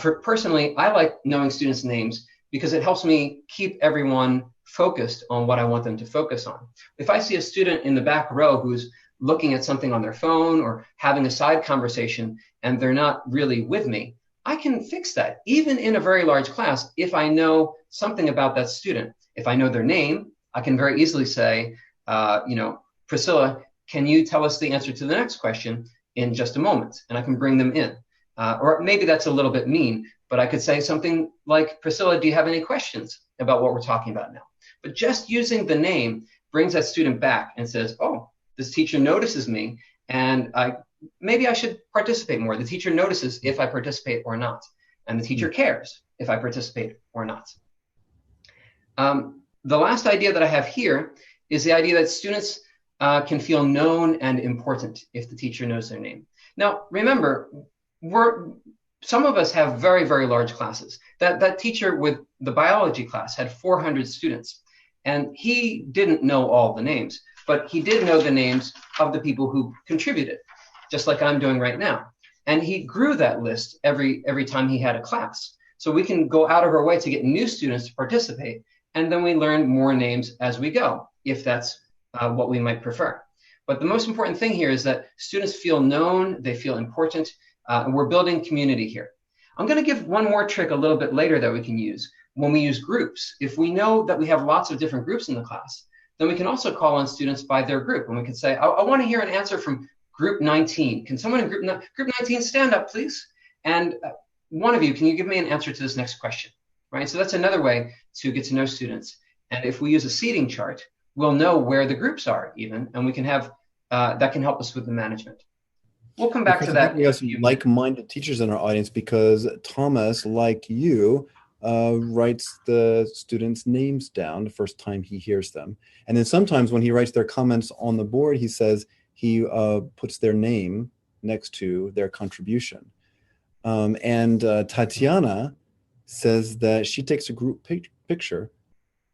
For personally, I like knowing students' names because it helps me keep everyone focused on what I want them to focus on. If I see a student in the back row who's looking at something on their phone or having a side conversation and they're not really with me, I can fix that, even in a very large class, if I know something about that student. If I know their name, I can very easily say, Priscilla, can you tell us the answer to the next question in just a moment? And I can bring them in. Or maybe that's a little bit mean, but I could say something like, Priscilla, do you have any questions about what we're talking about now? But just using the name brings that student back and says, oh, this teacher notices me, and maybe I should participate more. The teacher notices if I participate or not, and the teacher cares if I participate or not. The last idea that I have here is the idea that students can feel known and important if the teacher knows their name. Now, remember, some of us have very, very large classes. That teacher with the biology class had 400 students, and he didn't know all the names, but he did know the names of the people who contributed, just like I'm doing right now. And he grew that list every time he had a class. So we can go out of our way to get new students to participate, and then we learn more names as we go, if that's what we might prefer. But the most important thing here is that students feel known, they feel important, and we're building community here. I'm going to give one more trick a little bit later that we can use when we use groups. If we know that we have lots of different groups in the class, then we can also call on students by their group. And we can say, I want to hear an answer from group 19. Can someone in group 19 stand up, please? And one of you, can you give me an answer to this next question? Right? So that's another way to get to know students. And if we use a seating chart, we'll know where the groups are even, and we can have, that can help us with the management. We'll come back to that.
We have some like-minded teachers in our audience because Thomas, like you, writes the students' names down the first time he hears them. And then sometimes when he writes their comments on the board, he says he puts their name next to their contribution. And Tatiana says that she takes a group picture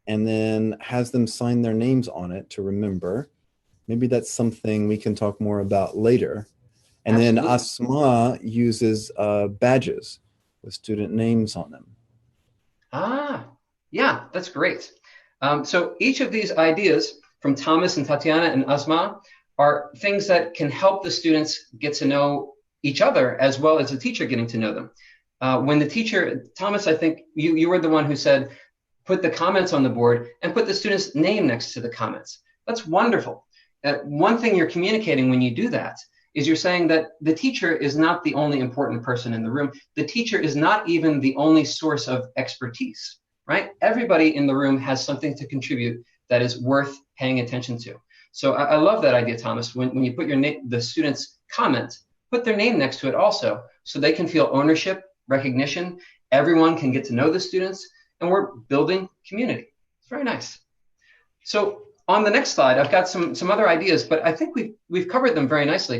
and then has them sign their names on it to remember. Maybe that's something we can talk more about later. And Absolutely. Then Asma uses badges with student names on them.
Yeah, that's great. So each of these ideas from Thomas and Tatiana and Asma are things that can help the students get to know each other as well as the teacher getting to know them. When the teacher, Thomas, I think you were the one who said, put the comments on the board and put the student's name next to the comments. That's wonderful. One thing you're communicating when you do that is you're saying that the teacher is not the only important person in the room. The teacher is not even the only source of expertise, right? Everybody in the room has something to contribute that is worth paying attention to. So I love that idea, Thomas. When you put the student's comment, put their name next to it also, so they can feel ownership, recognition. Everyone can get to know the students, and we're building community. It's very nice. So on the next slide, I've got some other ideas, but I think we've covered them very nicely.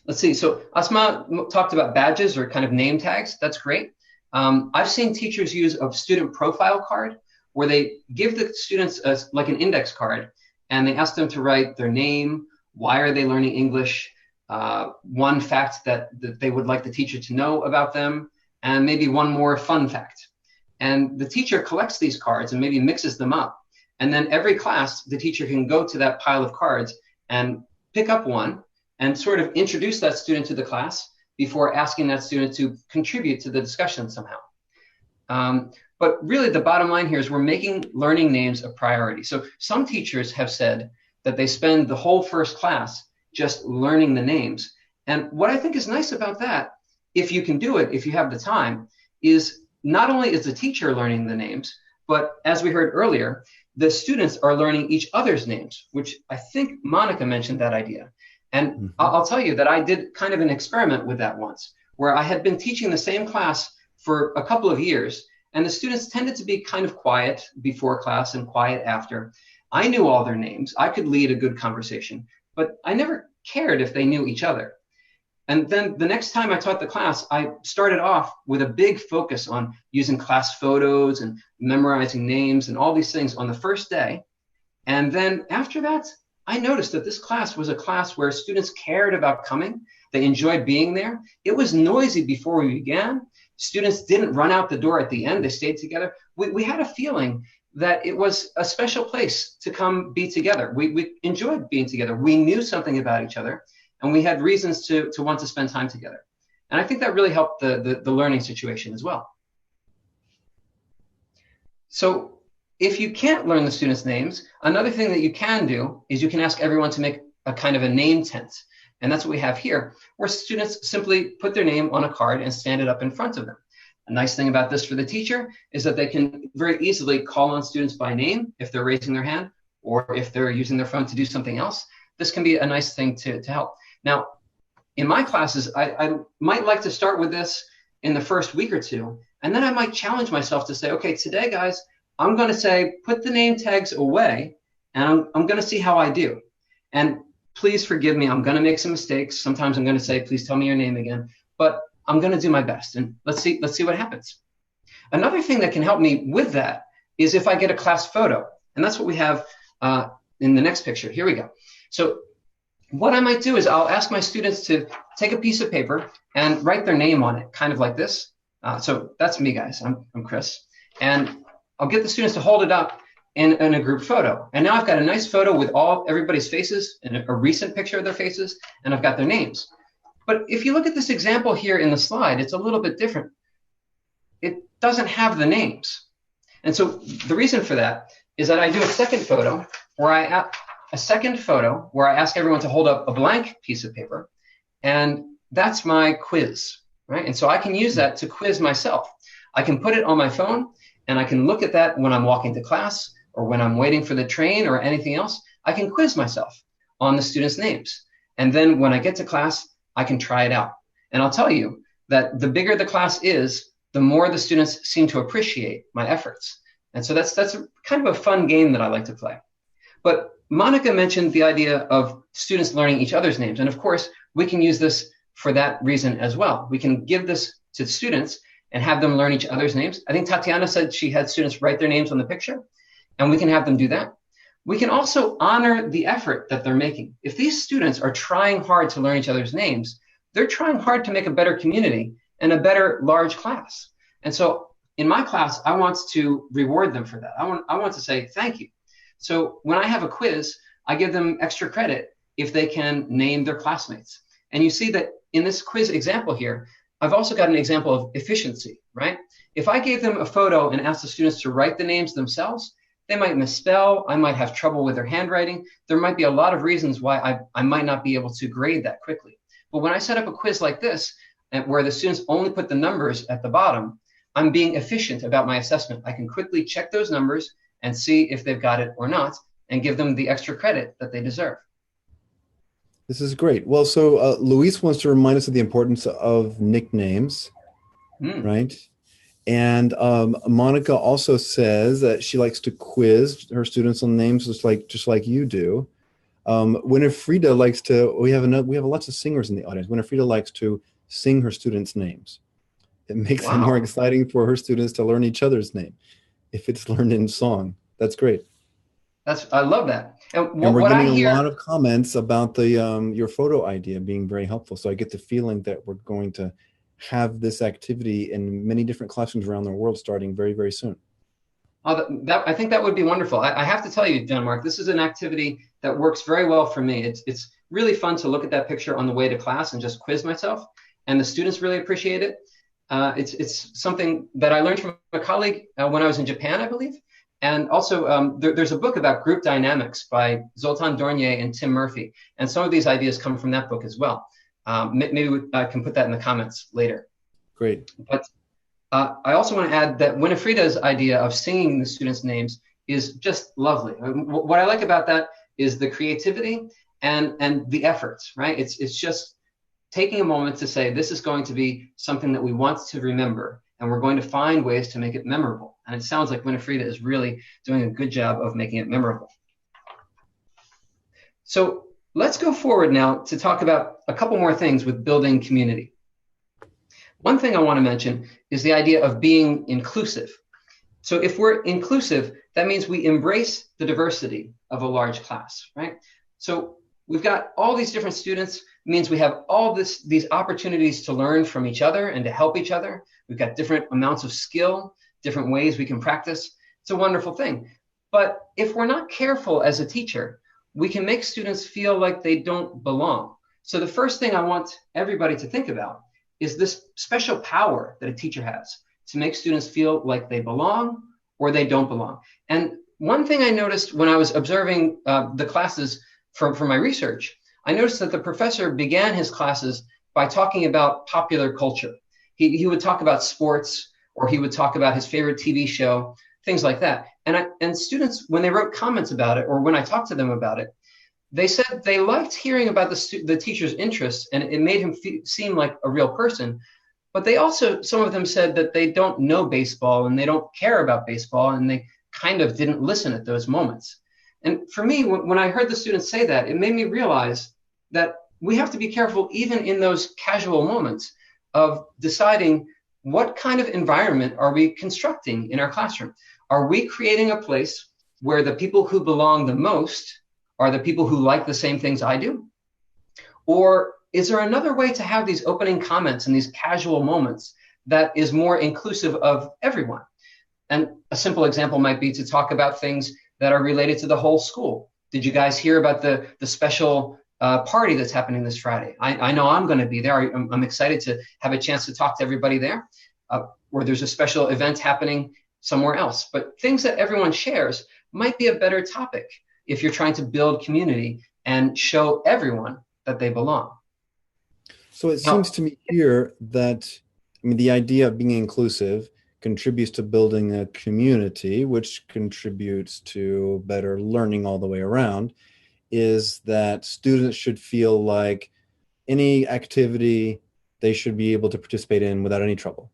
Let's see. So Asma talked about badges or kind of name tags. That's great. I've seen teachers use a student profile card where they give the students like an index card, and they ask them to write their name, why are they learning English, one fact that they would like the teacher to know about them, and maybe one more fun fact. And the teacher collects these cards and maybe mixes them up. And then every class, the teacher can go to that pile of cards and pick up one and sort of introduce that student to the class before asking that student to contribute to the discussion somehow. But really the bottom line here is we're making learning names a priority. So some teachers have said that they spend the whole first class just learning the names. And what I think is nice about that, if you can do it, if you have the time, is not only is the teacher learning the names, but as we heard earlier, the students are learning each other's names, which I think Monica mentioned that idea. And I'll tell you that I did kind of an experiment with that once, where I had been teaching the same class for a couple of years, and the students tended to be kind of quiet before class and quiet after. I knew all their names. I could lead a good conversation, but I never cared if they knew each other. And then the next time I taught the class, I started off with a big focus on using class photos and memorizing names and all these things on the first day. And then after that, I noticed that this class was a class where students cared about coming. They enjoyed being there. It was noisy before we began. Students didn't run out the door at the end. They stayed together. We had a feeling that it was a special place to come be together. We enjoyed being together. We knew something about each other, and we had reasons to want to spend time together. And I think that really helped the learning situation as well. So if you can't learn the students' names, another thing that you can do is you can ask everyone to make a kind of a name tent. And that's what we have here, where students simply put their name on a card and stand it up in front of them. A nice thing about this for the teacher is that they can very easily call on students by name if they're raising their hand or if they're using their phone to do something else. This can be a nice thing to help. Now, in my classes, I might like to start with this in the first week or two, and then I might challenge myself to say, okay, today, guys, I'm going to say, put the name tags away, and I'm going to see how I do. And please forgive me. I'm going to make some mistakes. Sometimes I'm going to say, please tell me your name again. But I'm going to do my best. And let's see what happens. Another thing that can help me with that is if I get a class photo. And that's what we have in the next picture. Here we go. So what I might do is I'll ask my students to take a piece of paper and write their name on it, kind of like this. So that's me, guys. I'm Chris. And I'll get the students to hold it up in a group photo. And now I've got a nice photo with everybody's faces and a recent picture of their faces, and I've got their names. But if you look at this example here in the slide, it's a little bit different. It doesn't have the names. And so the reason for that is that I do a second photo where I ask everyone to hold up a blank piece of paper, and that's my quiz, right? And so I can use that to quiz myself. I can put it on my phone, and I can look at that when I'm walking to class or when I'm waiting for the train or anything else. I can quiz myself on the students' names. And then when I get to class, I can try it out. And I'll tell you that the bigger the class is, the more the students seem to appreciate my efforts. And so that's kind of a fun game that I like to play. But Monica mentioned the idea of students learning each other's names. And of course, we can use this for that reason as well. We can give this to students and have them learn each other's names. I think Tatiana said she had students write their names on the picture, and we can have them do that. We can also honor the effort that they're making. If these students are trying hard to learn each other's names, they're trying hard to make a better community and a better large class. And so in my class, I want to reward them for that. I want to say thank you. So when I have a quiz, I give them extra credit if they can name their classmates. And you see that in this quiz example here, I've also got an example of efficiency, right? If I gave them a photo and asked the students to write the names themselves, they might misspell, I might have trouble with their handwriting. There might be a lot of reasons why I might not be able to grade that quickly. But when I set up a quiz like this, where the students only put the numbers at the bottom, I'm being efficient about my assessment. I can quickly check those numbers and see if they've got it or not, and give them the extra credit that they deserve.
This is great. Well, so Luis wants to remind us of the importance of nicknames, right? And Monica also says that she likes to quiz her students on names just like you do. Winifreda likes to. We have lots of singers in the audience. Winifreda likes to sing her students' names. It makes it more exciting for her students to learn each other's name if it's learned in song. That's great.
I love that.
And we're getting a lot of comments about the your photo idea being very helpful. So I get the feeling that we're going to have this activity in many different classrooms around the world starting very, very soon.
I think that would be wonderful. I have to tell you, John Mark, this is an activity that works very well for me. It's really fun to look at that picture on the way to class and just quiz myself. And the students really appreciate it. It's something that I learned from a colleague when I was in Japan, I believe. And also, there's a book about group dynamics by Zoltan Dornier and Tim Murphy. And some of these ideas come from that book as well. Maybe I can put that in the comments later.
Great.
But I also want to add that Winifreda's idea of singing the students' names is just lovely. What I like about that is the creativity and the efforts, right? It's just taking a moment to say, this is going to be something that we want to remember, and we're going to find ways to make it memorable. And it sounds like Winifreda is really doing a good job of making it memorable. So let's go forward now to talk about a couple more things with building community. One thing I want to mention is the idea of being inclusive. So if we're inclusive, that means we embrace the diversity of a large class, right? So we've got all these different students, means we have all these opportunities to learn from each other and to help each other. We've got different amounts of skill, different ways we can practice. It's a wonderful thing. But if we're not careful as a teacher, we can make students feel like they don't belong. So the first thing I want everybody to think about is this special power that a teacher has to make students feel like they belong or they don't belong. And one thing I noticed when I was observing the classes for my research, I noticed that the professor began his classes by talking about popular culture. He would talk about sports, or he would talk about his favorite TV show, things like that. And students, when they wrote comments about it, or when I talked to them about it, they said they liked hearing about the teacher's interests, and it made him seem like a real person. But they also, some of them said that they don't know baseball and they don't care about baseball, and they kind of didn't listen at those moments. And for me, when I heard the students say that, it made me realize that we have to be careful even in those casual moments of deciding what kind of environment are we constructing in our classroom. Are we creating a place where the people who belong the most are the people who like the same things I do? Or is there another way to have these opening comments and these casual moments that is more inclusive of everyone? And a simple example might be to talk about things that are related to the whole school. Did you guys hear about the special party that's happening this Friday? I know I'm going to be there. I'm excited to have a chance to talk to everybody there. Or there's a special event happening somewhere else. But things that everyone shares might be a better topic if you're trying to build community and show everyone that they belong.
So it seems to me here that, the idea of being inclusive contributes to building a community, which contributes to better learning all the way around, is that students should feel like any activity they should be able to participate in without any trouble.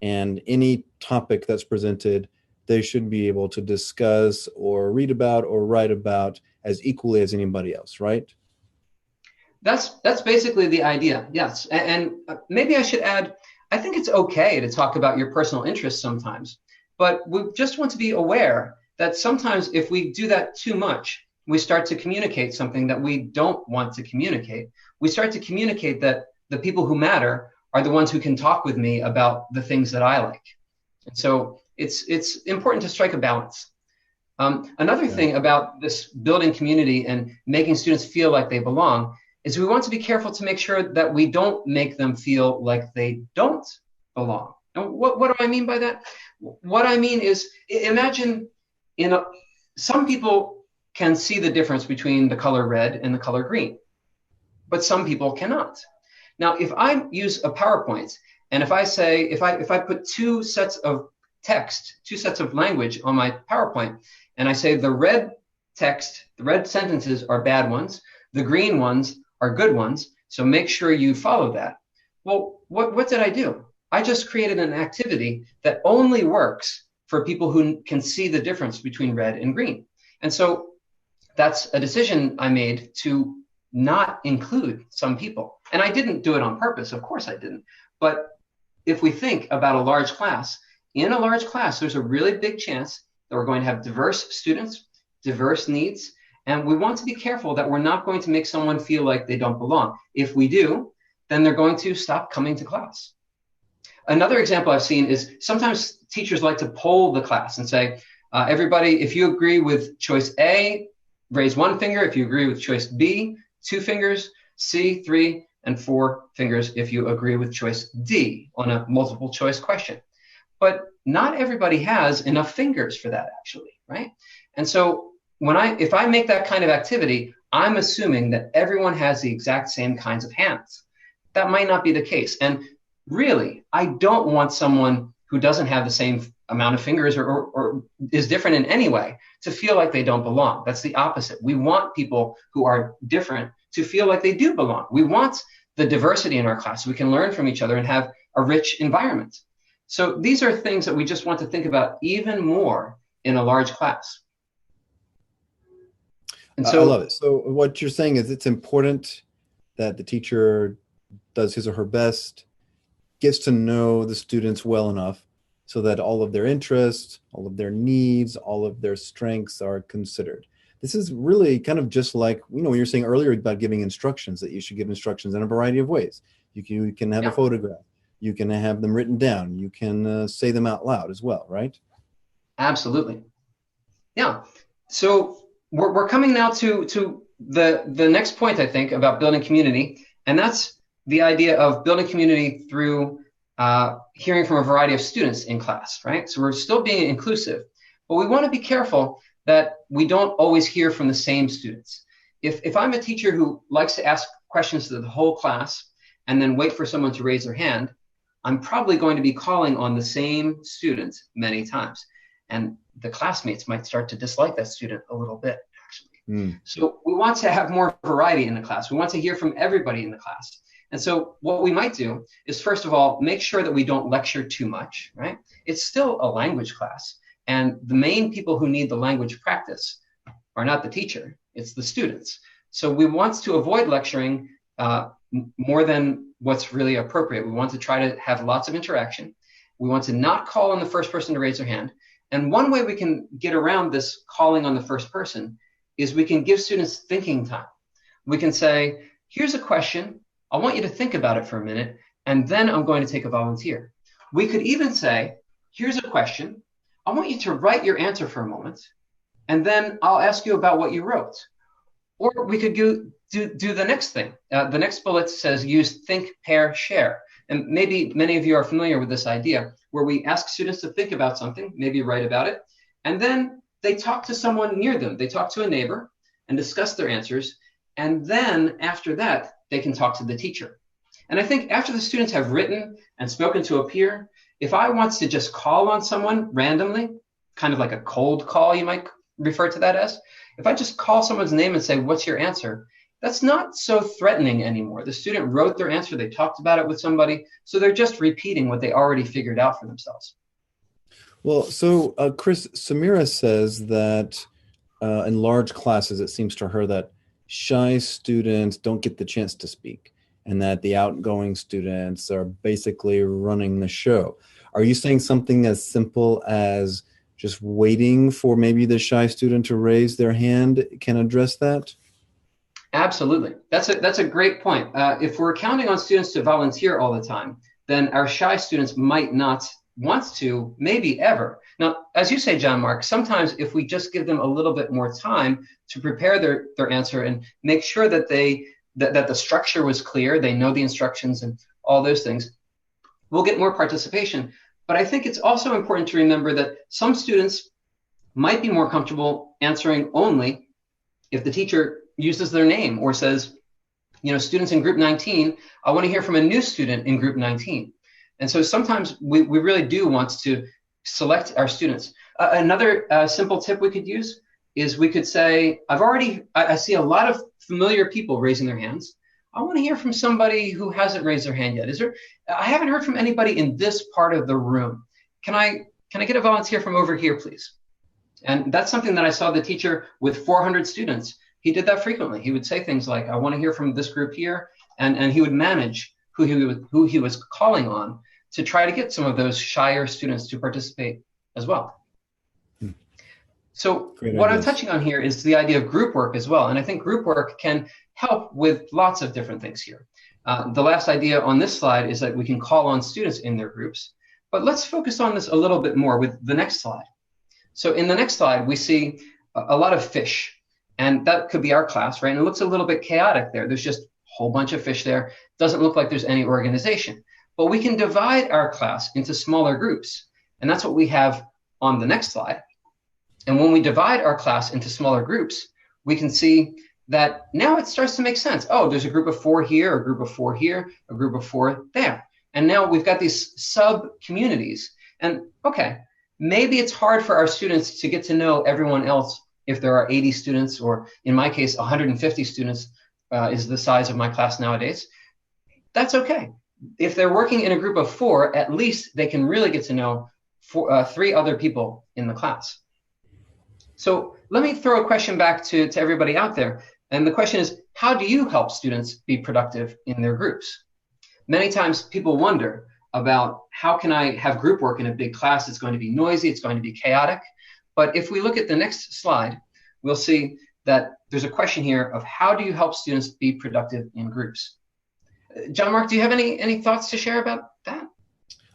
And any topic that's presented, they should be able to discuss or read about or write about as equally as anybody else, right?
That's basically the idea, yes. And maybe I should add, I think it's okay to talk about your personal interests sometimes, but we just want to be aware that sometimes if we do that too much, we start to communicate something that we don't want to communicate. We start to communicate that the people who matter are the ones who can talk with me about the things that I like. And so it's important to strike a balance. Another thing about this building community and making students feel like they belong is we want to be careful to make sure that we don't make them feel like they don't belong. And what do I mean by that? What I mean is, imagine some people can see the difference between the color red and the color green, but some people cannot. Now, if I use a PowerPoint, and if I put two sets of text, two sets of language on my PowerPoint, and I say the red text, the red sentences are bad ones, the green ones are good ones, so make sure you follow that. Well, what did I do? I just created an activity that only works for people who can see the difference between red and green. And so that's a decision I made to not include some people. And I didn't do it on purpose, of course I didn't. But if we think about a large class, in a large class, there's a really big chance that we're going to have diverse students, diverse needs, and we want to be careful that we're not going to make someone feel like they don't belong. If we do, then they're going to stop coming to class. Another example I've seen is sometimes teachers like to poll the class and say, everybody, if you agree with choice A, raise one finger. If you agree with choice B, 2 fingers, C, 3, and 4 fingers if you agree with choice D on a multiple choice question. But not everybody has enough fingers for that, actually, right? And so if I make that kind of activity, I'm assuming that everyone has the exact same kinds of hands. That might not be the case. And really, I don't want someone who doesn't have the same amount of fingers or is different in any way to feel like they don't belong. That's the opposite. We want people who are different to feel like they do belong. We want the diversity in our class so we can learn from each other and have a rich environment. So these are things that we just want to think about even more in a large class.
And so I love it. So what you're saying is it's important that the teacher does his or her best, gets to know the students well enough so that all of their interests, all of their needs, all of their strengths are considered. This is really kind of just like, when you were saying earlier about giving instructions, that you should give instructions in a variety of ways. You can have a photograph. You can have them written down. You can say them out loud as well, right?
Absolutely. Yeah. So we're coming now to the next point, I think, about building community, and that's the idea of building community through hearing from a variety of students in class, right? So we're still being inclusive, but we want to be careful that we don't always hear from the same students. If I'm a teacher who likes to ask questions to the whole class and then wait for someone to raise their hand, I'm probably going to be calling on the same student many times. And the classmates might start to dislike that student a little bit, actually. So we want to have more variety in the class. We want to hear from everybody in the class. And so what we might do is, first of all, make sure that we don't lecture too much, right? It's still a language class. And the main people who need the language practice are not the teacher, it's the students. So we want to avoid lecturing more than what's really appropriate. We want to try to have lots of interaction. We want to not call on the first person to raise their hand. And one way we can get around this calling on the first person is we can give students thinking time. We can say, here's a question. I want you to think about it for a minute, and then I'm going to take a volunteer. We could even say, here's a question. I want you to write your answer for a moment, and then I'll ask you about what you wrote. Or we could do the next thing. The next bullet says use think, pair, share. And maybe many of you are familiar with this idea, where we ask students to think about something, maybe write about it, and then they talk to someone near them. They talk to a neighbor and discuss their answers, and then after that, they can talk to the teacher. And I think after the students have written and spoken to a peer, if I want to just call on someone randomly, kind of like a cold call, you might refer to that as, if I just call someone's name and say, what's your answer? That's not so threatening anymore. The student wrote their answer, they talked about it with somebody, so they're just repeating what they already figured out for themselves.
Well, so Chris, Samira says that in large classes, it seems to her that shy students don't get the chance to speak, and that the outgoing students are basically running the show. Are you saying something as simple as just waiting for maybe the shy student to raise their hand can address that?
Absolutely. That's a great point. If we're counting on students to volunteer all the time, then our shy students might not wants to, maybe ever. Now, as you say, John Mark, sometimes if we just give them a little bit more time to prepare their answer and make sure that that the structure was clear, they know the instructions and all those things, we'll get more participation. But I think it's also important to remember that some students might be more comfortable answering only if the teacher uses their name or says, students in group 19, I want to hear from a new student in group 19. And so sometimes we really do want to select our students. Another simple tip we could use is we could say, I see a lot of familiar people raising their hands. I want to hear from somebody who hasn't raised their hand yet. I haven't heard from anybody in this part of the room. Can I get a volunteer from over here, please? And that's something that I saw the teacher with 400 students. He did that frequently. He would say things like, I want to hear from this group here. And he would manage who he was calling on to try to get some of those shyer students to participate as well. So what I'm touching on here is the idea of group work as well. And I think group work can help with lots of different things here. The last idea on this slide is that we can call on students in their groups. But let's focus on this a little bit more with the next slide. So in the next slide, we see a lot of fish. And that could be our class, right? And it looks a little bit chaotic there. There's just a whole bunch of fish there. Doesn't look like there's any organization. But we can divide our class into smaller groups. And that's what we have on the next slide. And when we divide our class into smaller groups, we can see that now it starts to make sense. Oh, there's a group of 4 here, a group of 4 here, a group of 4 there. And now we've got these sub-communities. And okay, maybe it's hard for our students to get to know everyone else if there are 80 students, or in my case, 150 students is the size of my class nowadays. That's okay. If they're working in a group of 4, at least they can really get to know 3 other people in the class. So let me throw a question back to everybody out there. And the question is, how do you help students be productive in their groups? Many times people wonder about how can I have group work in a big class? It's going to be noisy, it's going to be chaotic. But if we look at the next slide, we'll see that there's a question here of how do you help students be productive in groups? John Mark, do you have any thoughts to share about that?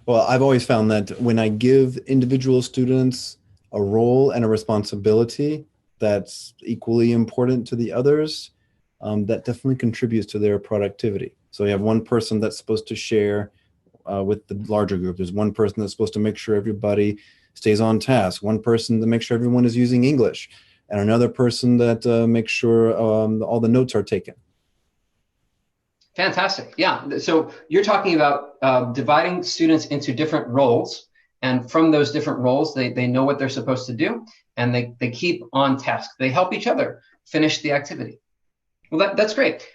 Well, I've always found that when I give individual students a role and a responsibility that's equally important to the others, that definitely contributes to their productivity. So you have one person that's supposed to share with the larger group. There's one person that's supposed to make sure everybody stays on task, one person to make sure everyone is using English, and another person that makes sure all the notes are taken.
Fantastic. Yeah. So you're talking about dividing students into different roles. And from those different roles, they know what they're supposed to do, and they keep on task. They help each other finish the activity. Well, that's great.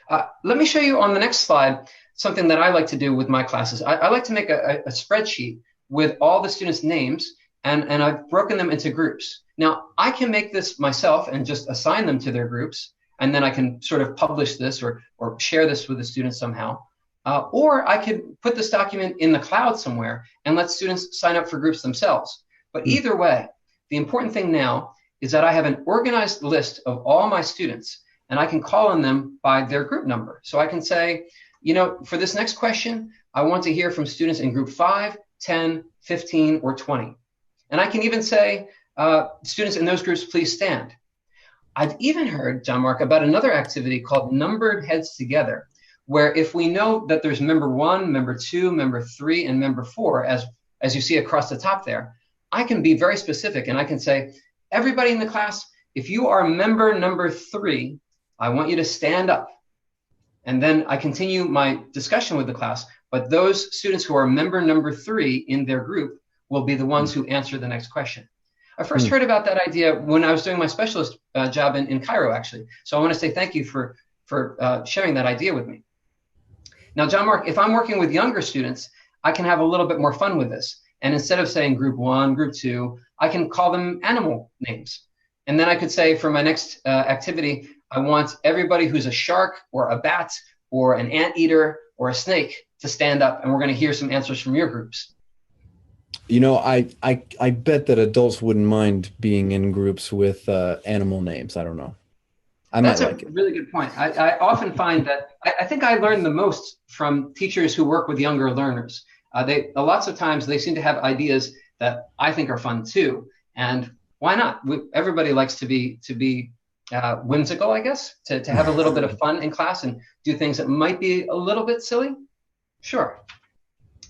Let me show you on the next slide something that I like to do with my classes. I like to make a spreadsheet with all the students' names, and I've broken them into groups. Now, I can make this myself and just assign them to their groups, and then I can sort of publish this or share this with the students somehow. Or I could put this document in the cloud somewhere and let students sign up for groups themselves. But either way, the important thing now is that I have an organized list of all my students, and I can call on them by their group number. So I can say, for this next question, I want to hear from students in group 5, 10, 15, or 20. And I can even say, students in those groups, please stand. I've even heard, John Mark, about another activity called Numbered Heads Together, where if we know that there's member 1, member 2, member 3, and member 4, as you see across the top there, I can be very specific and I can say, everybody in the class, if you are member number 3, I want you to stand up. And then I continue my discussion with the class, but those students who are member number 3 in their group will be the ones who answer the next question. I first heard about that idea when I was doing my specialist job in Cairo, actually. So I want to say thank you for sharing that idea with me. Now, John Mark, if I'm working with younger students, I can have a little bit more fun with this. And instead of saying group 1, group 2, I can call them animal names. And then I could say for my next activity, I want everybody who's a shark or a bat or an anteater or a snake to stand up. And we're going to hear some answers from your groups.
I bet that adults wouldn't mind being in groups with animal names. I don't know.
That's a really good point. I often find that I think I learn the most from teachers who work with younger learners. Lots of times they seem to have ideas that I think are fun too. And why not? Everybody likes to be whimsical, I guess, to have a little bit of fun in class and do things that might be a little bit silly. Sure.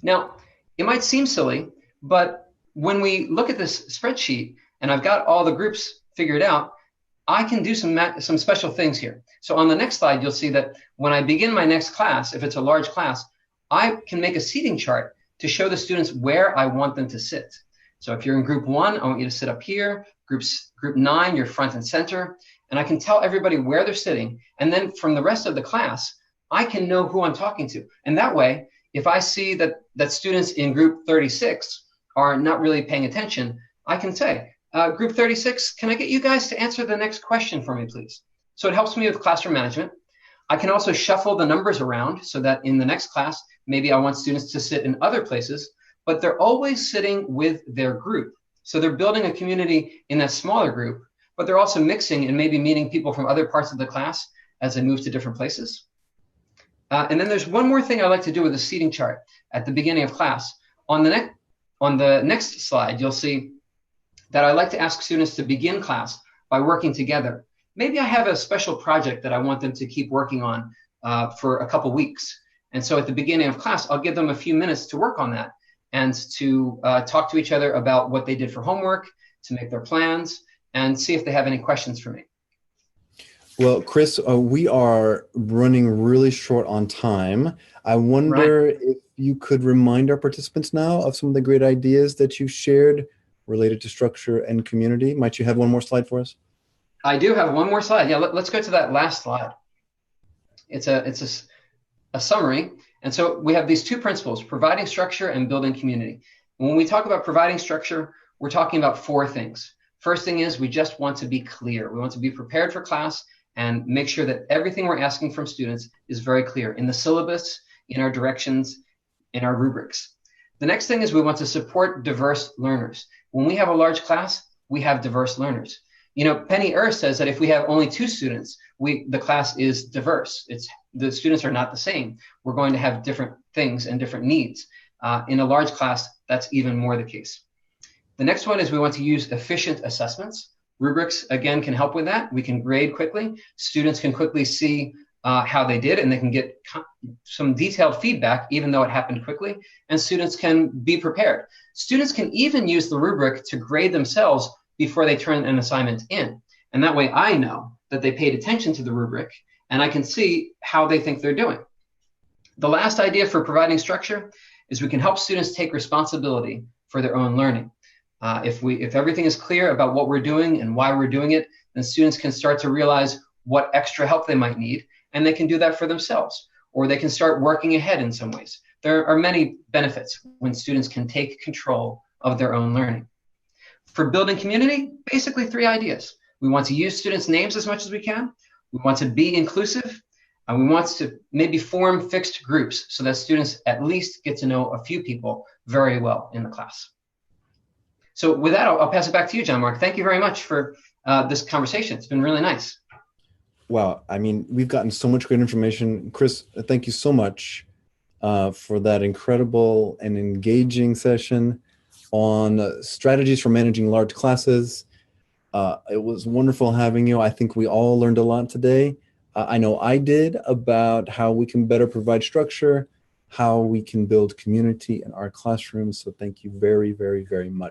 Now, it might seem silly, but when we look at this spreadsheet and I've got all the groups figured out, I can do some special things here. So on the next slide, you'll see that when I begin my next class, if it's a large class, I can make a seating chart to show the students where I want them to sit. So if you're in group 1, I want you to sit up here. Group 9, you're front and center. And I can tell everybody where they're sitting. And then from the rest of the class, I can know who I'm talking to. And that way, if I see that students in group 36 are not really paying attention, I can say, group 36, can I get you guys to answer the next question for me, please? So it helps me with classroom management. I can also shuffle the numbers around so that in the next class, maybe I want students to sit in other places, but they're always sitting with their group. So they're building a community in that smaller group, but they're also mixing and maybe meeting people from other parts of the class as they move to different places. And then there's one more thing I like to do with the seating chart at the beginning of class. On the next slide, you'll see that I like to ask students to begin class by working together. Maybe I have a special project that I want them to keep working on for a couple weeks. And so at the beginning of class, I'll give them a few minutes to work on that and to talk to each other about what they did for homework, to make their plans, and see if they have any questions for me.
Well, Chris, we are running really short on time. I wonder if you could remind our participants now of some of the great ideas that you shared related to structure and community. Might you have one more slide for us?
I do have one more slide. Yeah, let's go to that last slide. It's a summary. And so we have these two principles, providing structure and building community. When we talk about providing structure, we're talking about 4 things. First thing is we just want to be clear. We want to be prepared for class and make sure that everything we're asking from students is very clear in the syllabus, in our directions, in our rubrics. The next thing is we want to support diverse learners. When we have a large class, we have diverse learners. You know, Penny Earth says that if we have only 2 students, the class is diverse. The students are not the same. We're going to have different things and different needs. In a large class, that's even more the case. The next one is we want to use efficient assessments. Rubrics, again, can help with that. We can grade quickly. Students can quickly see how they did, and they can get some detailed feedback, even though it happened quickly, and students can be prepared. Students can even use the rubric to grade themselves before they turn an assignment in. And that way I know that they paid attention to the rubric, and I can see how they think they're doing. The last idea for providing structure is we can help students take responsibility for their own learning. If everything is clear about what we're doing and why we're doing it, then students can start to realize what extra help they might need, and they can do that for themselves, or they can start working ahead in some ways. There are many benefits when students can take control of their own learning. For building community, basically 3 ideas. We want to use students' names as much as we can. We want to be inclusive, and we want to maybe form fixed groups so that students at least get to know a few people very well in the class. So with that, I'll pass it back to you, John Mark. Thank you very much for this conversation. It's been really nice.
Wow. I mean, we've gotten so much great information. Chris, thank you so much for that incredible and engaging session on strategies for managing large classes. It was wonderful having you. I think we all learned a lot today. I know I did, about how we can better provide structure, how we can build community in our classrooms. So thank you very, very, very much.